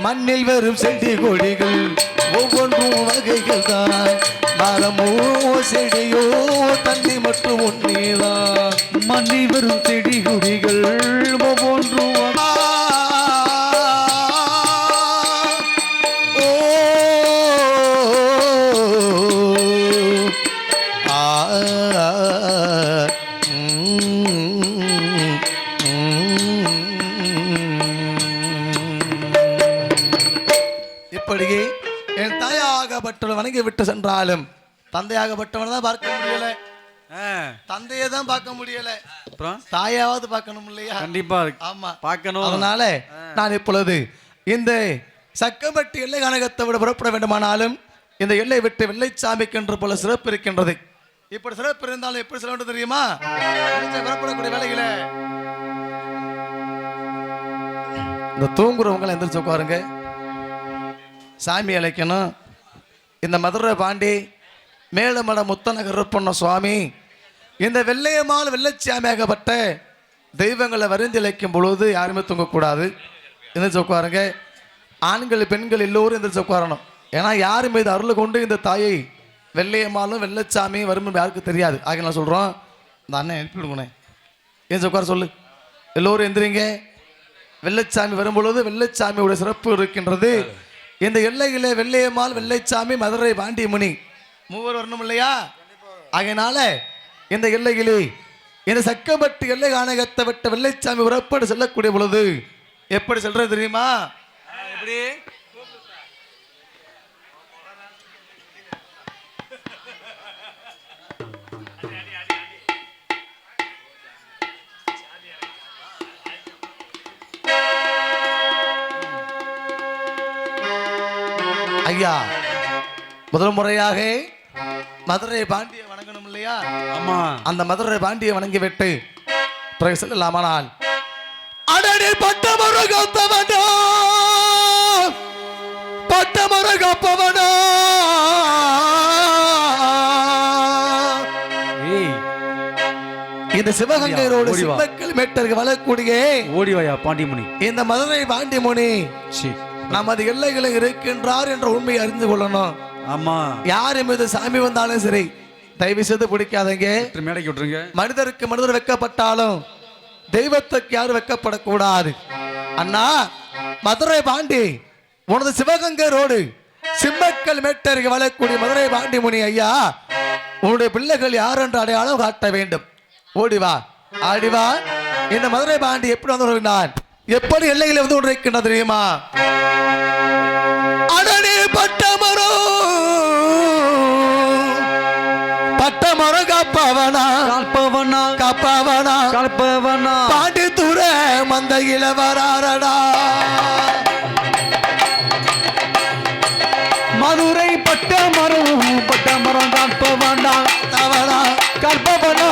மண்ணில் வரும் செடி கொடிகள் ஒவ்வொன்றும் வகைகள் தான், மரமோ செடியோ தண்ணி மட்டும் ஒன்னேதான், மண்ணில் வரும் செடி கொடிகள் ஒவ்வொன்றும் இப்படியே என் தாயாகப்பட்டவன் வணங்கி விட்டு சென்றாலும் தந்தையாகப்பட்டவன் தான் பார்க்க முடியல, தந்தையை தான் பார்க்க முடியல, அப்புறம் தாயாவது பார்க்கணும் இல்லையா? கண்டிப்பா ஆமா பார்க்கணும். அதனால நான் இப்பொழுது இந்த சக்கம்பட்டி எல்லை கனகத்தை விட புறப்பட வேண்டுமானாலும் இந்த எல்லை விட்டு வெள்ளைச்சாமிக்கு என்று போல சிறப்பு இருக்கின்றது. இப்படி சிறப்பு இருந்தாலும் எப்படி சொல்ல வேண்டும் தெரியுமா? புறப்படக்கூடிய வேலையில இந்த தூங்குறவங்களை எந்திரிச்சு உட்காருங்க, சாமி அழைக்கணும். இந்த மதுரை பாண்டி மேலமட முத்தநகர் பண்ண சுவாமி இந்த வெள்ளையம்மாள் வெள்ளைச்சாமியாகப்பட்ட தெய்வங்களை வருந்தி அழைக்கும் பொழுது யாருமே தூங்கக்கூடாது. எந்திரிச்சு உட்காருங்க. ஆண்கள் பெண்கள் எல்லோரும் எந்திரிச்சு உட்காரணும். ஏன்னா யாரும் மீது அருள் கொண்டு இந்த தாயை வெள்ளையம்மாளும் வெள்ளைச்சாமியும் வரும் யாருக்கு தெரியாது. ஆக நான் சொல்கிறோம், இந்த அண்ணன் எழுப்பி விடுங்கண்ணே, எந்திரிச்சு உட்கார சொல்லு. எல்லோரும் எந்திரிங்க. வெள்ளைச்சாமி வரும்பொழுது வெள்ளைச்சாமியோட சிறப்பு இருக்கின்றது. இந்த எல்லையிலே வெள்ளையம்மாள் வெள்ளைச்சாமி மதுரை பாண்டியமுனி மூவர் வரணும் இல்லையா? ஆகையினால இந்த எல்லையிலே இந்த சக்கம்பட்டு எல்லை கானகத்தை விட்ட வெள்ளைச்சாமி உறப்படு செல்லக்கூடிய பொழுது எப்படி சொல்றது தெரியுமா? எப்படி ஐயா முதல் முறையாக மதுரை பாண்டியை வணங்கணும் இல்லையா? ஆமா. அந்த மதுரை பாண்டியை வணங்கி விட்டு பிறகு செல்லலாமானால் அடனே பட்டமர காத்தவனோ பட்டமர காப்பவனோ ஏய் இந்த சிவகங்கை ரோடு ஓடி வா. சிவக்கல் மேட்டருக்கு வளரக்கூடிய ஓடி வாயா பாண்டிமுனி. இந்த மதுரை பாண்டி முனி சி நமது எல்லைகளில் இருக்கின்றார் என்ற உண்மையை அறிந்து கொள்ளணும். ஆமா. யார் மீது சாமி வந்தாலும் சரி தயவு செய்து பிடிக்காதீங்க. மேடைக்கு விட்டுருங்க. மனிதருக்கு மனிதர் வெக்கப்பட்டாலும் தெய்வத்துக்கு யாரும் வெக்கப்படக்கூடாது. அண்ணா மதுரை பாண்டி உனது சிவகங்கை ரோடு சிம்மக்கல் மேட்டருக்கு வளரக்கூடிய மதுரை பாண்டி முனி ஐயா, உன்னுடைய பிள்ளைகள் யார் என்று அடையாளம் காட்ட வேண்டும். ஓடிவா ஆடிவா. இந்த மதுரை பாண்டி எப்படி வந்து நான் எப்படி எல்லைகளை வந்து கொண்டிருக்கின்ற தெரியுமா? அடனே பட்டமரோ பட்டமரோ காப்பவனா காப்பவனா காப்பவனா காப்பவனா பாண்டி துற மந்த இளவராரடா. மதுரை பட்டமரம் காப்பவனா தவறா காப்பவனா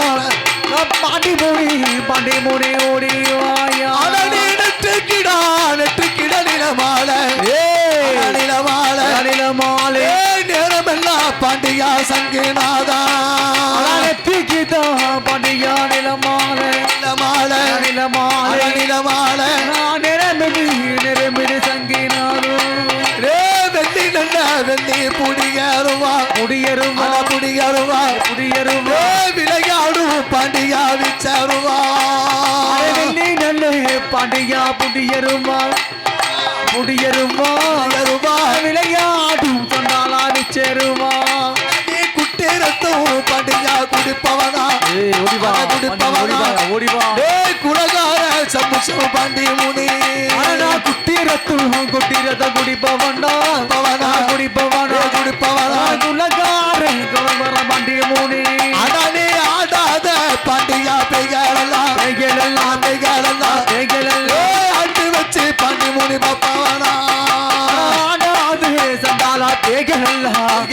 பாண்டிமுனி ஓடி வாயா. அடனே நெற்றுக்கிட நிலமால நிலமால நிலமாலே நேரமெல்லாம் பாண்டியா சங்கிநாதா நெத்திக்கிதா பாண்டியா நிலமாலே நிலமால நிலமாலே நிலமால நிரம்பிடு சங்கினாரு ரே வெள்ளி நல்ல வெள்ளி புடியருவா குடியருவா புடியருவா குடியருவா விளையாடும் பாண்டியா விச்சருவா வெள்ளி நல்ல பாண்டியா புடியருவா புடியருவா விளையாடும் சொன்னாலா நிச்சருவா குட்டேரத்தும் பாண்டியா குடிப்பவனா ஓடிவா குலகார சம்முஷம் பாண்டி முனி குட்டிரத்த குடிப்பவனா பவனா குடிப்பவனா குடிப்பவனா குலகார பாண்டிய முனி அடனே ஆடாத பாண்டியா பெய்களெல்லாம் பெய்களெல்லாம் பெய்களெல்லாம் பெய்களெல்லாம் அட்டு வச்சு பாண்டி முனி பப்பவனா ஆடாது சண்டாலா பெய்களெல்லாம்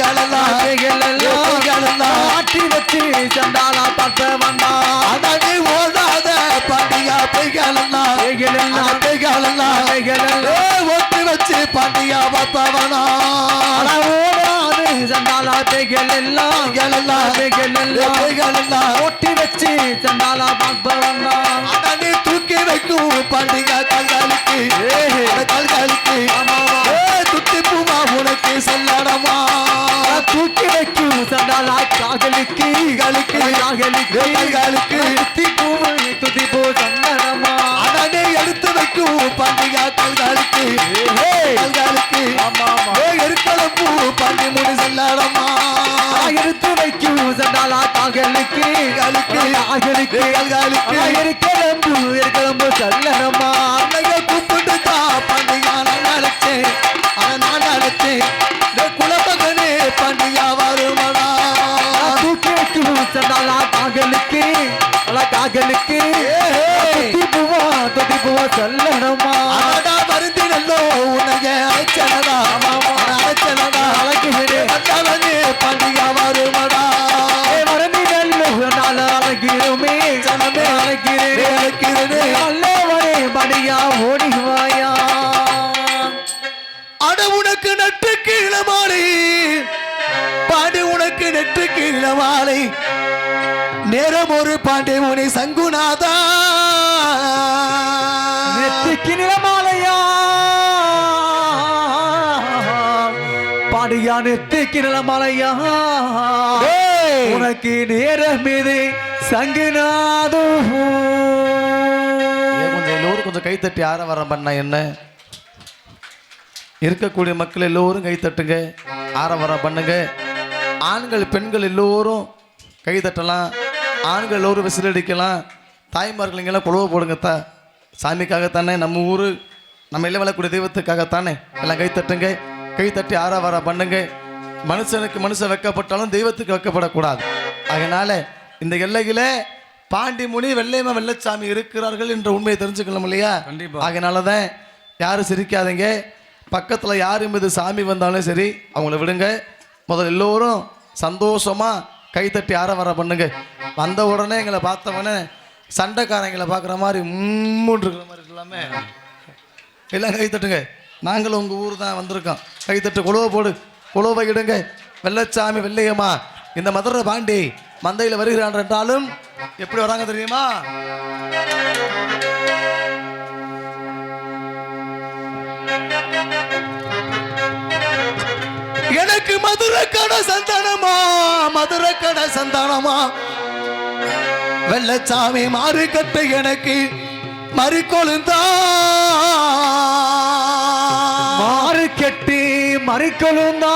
பெய்களெல்லாம் ஆட்டி வச்சு சண்டாலா பட்டவனா அடனே ஓடாத பாண்டியா பெய்களெல்லாம் பெய்களெல்லாம் பெய்களெல்லாம் ஒட்டு வச்சு பாண்டியா பப்பவனா ஓடாது சண்டாலா பெய்களெல்லாம் பெய்களெல்லாம் ஒட்டி வச்சு சண்டாலா பட்டவனா அடனே தூக்கி வைக்கும் பாண்டியா கல்காலிக்கு கல்காலிக்கு துத்தி பூமா உனக்கு சொல்லடமா தூக்கி வைக்கும் சண்டாலா காதலுக்கு காகலுக்கு துதி போ சந்தனமா அடனே எடுத்து வைக்கும் பாண்டியா கல்காலிக்கு எருக்களம் பூ பாண்டி முனி சொல்லடமா எடுத்து வைக்கும் சண்டாலா காகலுக்கு இருக்கலம்பு சல்லனமா கூப்பிட்டு தா பாண்டியா நான் அழைச்சேன் குலமகனே பாண்டியா வருமடா தூக்கி வைக்கும் சண்டாலா காகலுக்கு துதி பூவா சல்லனமா அடடா வருந்தி நல்லோ உன்னைய அழைச்சனடா அழகு வந்தவனே பாண்டியா வருமடா மறந்து நல்ல அழகிருமே ஜனமே அழைக்கிறேனே நல்லவரே படியா ஓடிவாயா அட உனக்கு நட்டுக்கு இளமாலை பாண்டி உனக்கு நெட்டுக்கு இளமாலை நேரம் ஒரு பாண்டி முனி சங்குநாதா நெத்திக்கு நிலமாலையா பாடியா நெத்திக்கு நிலமாலையா உனக்கு நேரம் மீது சங்குநாதோ கொஞ்சம் எல்லோரும் கொஞ்சம் கைத்தட்டி ஆரவாரம் பண்ண என்ன இருக்கக்கூடிய மக்கள் எல்லோரும் கைத்தட்டுங்க, ஆரவாரம் பண்ணுங்க. ஆண்கள் பெண்கள் எல்லோரும் கைத்தட்டலாம், ஆண்கள் எல்லோரும் விசில் அடிக்கலாம், தாய்மார்கள் இங்கெல்லாம் குழுவ போடுங்கத்தா. சாமிக்காகத்தானே, நம்ம ஊர் நம்ம எல்லாம் வளரக்கூடிய தெய்வத்துக்காகத்தானே. எல்லாம் கைத்தட்டுங்க, கைத்தட்டி ஆரவாரம் பண்ணுங்க. மனுஷனுக்கு மனுஷன் வைக்கப்பட்டாலும் தெய்வத்துக்கு வைக்கப்படக்கூடாது. அதனால இந்த எல்லையில பாண்டி முனி வெள்ளையம்மா வெள்ளச்சாமி இருக்கிறார்கள் என்ற உண்மையை தெரிஞ்சுக்கணும் இல்லையா? கண்டிப்பா. அதனாலதான் யாரும் சிரிக்காதீங்க. பக்கத்தில் யார் மீது சாமி வந்தாலும் சரி அவங்கள விடுங்க. முதல்ல எல்லோரும் சந்தோஷமாக கைத்தட்டி ஆரவார பண்ணுங்க. வந்த உடனே எங்களை பார்த்தவொடனே சண்டைக்காரங்களை பார்க்குற மாதிரி இருக்கிற மாதிரி எல்லாமே எல்லாம் கைத்தட்டுங்க. நாங்களும் உங்கள் ஊர் தான் வந்திருக்கோம். கைத்தட்டு குழுவை போடு, குழுவை இடுங்க. வெள்ளச்சாமி வெள்ளையம்மா இந்த மதுரை பாண்டி மந்தையில் வருகிறான் என்றாலும் எப்படி வராங்க தெரியுமா? எனக்கு மதுரை கடை சந்தானமா, மதுரை கடை சந்தானமா, வெள்ளச்சாமி மாறுகட்டு எனக்கு மறிக்கொழுந்தா, மாறுகெட்டி மறிக்கொழுந்தா,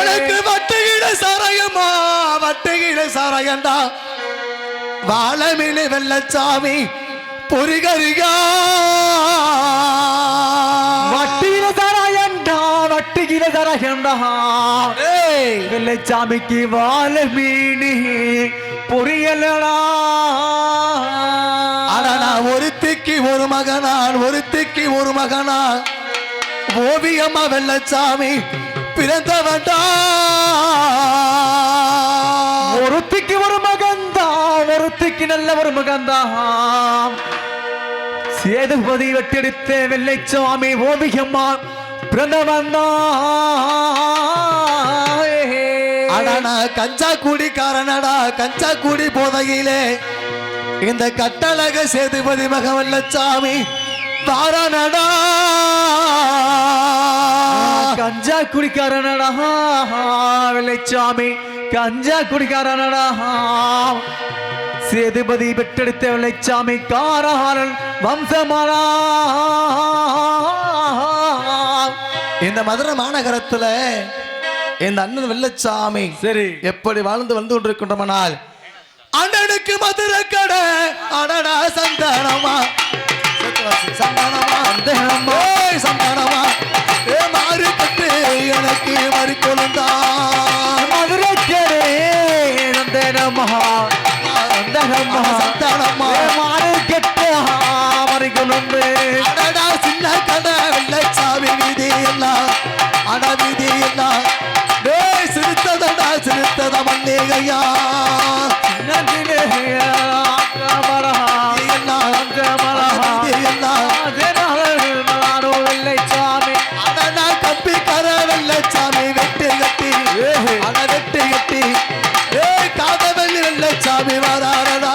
எனக்கு வட்டுகிட சாராயமா, வட்டுகிட சாராயண்டா, வாழமிழி வெள்ளச்சாமி பொறிகரியா, வட்டியில தராயண்டா, வட்டியில தராயண்டா, வெள்ளச்சாமிக்கு வாழ மீனி பொரியலடா. அடடா ஒருத்திக்கு ஒரு மகனான், ஒருத்திக்கு ஒரு மகனான், ஓவியம்மா வெள்ளச்சாமி பிறந்தவன்டா. ஒருத்திக்கு ஒரு மகன்தா, ஒருத்திக்கு நல்ல ஒரு மகன்தா. சேதுபதி வெட்டெடுத்த வெள்ளைச்சாமி ஓவியம்மா பிறந்தவன்தா. அடடா கஞ்சா குடிக்காரனடா, கஞ்சா குடி போதையிலே இந்த கட்டழக சேதுபதி மக வெள்ளச்சாமி தாரணடா. கஞ்சா குடிக்காரனடா வெள்ளைச்சாமி, கஞ்சா குடிக்காரனடா. சேதுபதி பெற்றெடுத்த வெள்ளைச்சாமி காரஹாரன் வம்சமாடா. இந்த மதுரை மாநகரத்துல இந்த அண்ணன் வெள்ளச்சாமி சரி எப்படி வாழ்ந்து வந்து கொண்டிருக்கின்றோம்னால், அண்ணனுக்கு மதுரை கடை அடடா சந்தானமா, சந்தானமா சந்தானமா, ஏ மாறு கட்டு எனக்கு மறிக்கொழுந்தா, மதுரை கடை சந்தானமா, சந்தானமா சந்தானமா, மாறு கெட்ட மறிக்கொழுந்து, அடடா சின்ன கடை வெள்ளச்சாமி வீதி எல்லாம், அட வீதி எல்லாம் சிறுத்ததடா சிறுத்தத மல்லிகையா, கம்பிக்கர வெள்ளச்சாமி வெட்டு கட்டி, அட வெட்டு கட்டி, காதவெள்ளி வெள்ளச்சாமி வராரடா.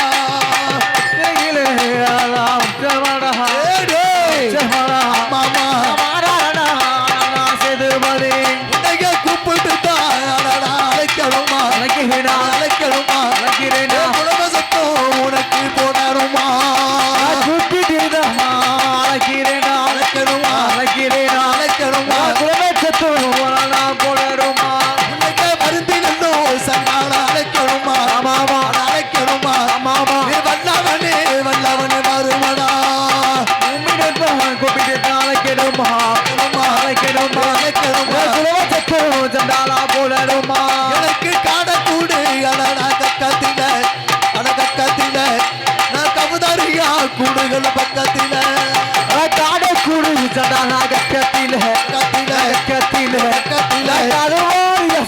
கூப்பிட்டு அழைக்கணுமா, அழைக்கணுமா, குலவசத்தம் உனக்கு போடணுமா, அழைக்கணுமா, அழைக்கணுமா, மருந்தி நல்லோ சங்கால அழைக்கணுமா, அழைக்கணுமா, வல்லவனே வல்லவனே வருமடா, எனக்கு காடக்கூடு அடடா கக்கத்தில, அட கக்கத்தில நான் கவுதாரியா கூடுகள் பக்கத்தில, காடக்கூடு சடானா கக்கத்தில, கத்தில கத்தில கத்தில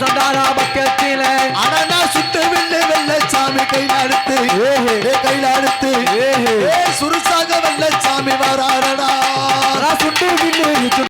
சடானா பக்கத்தில, அடனா சுட்டு வில்லு வெள்ளச்சாமி கையில அடுத்து, கையில அடுத்து சுருசாக வெள்ளச்சாமி வராரடா.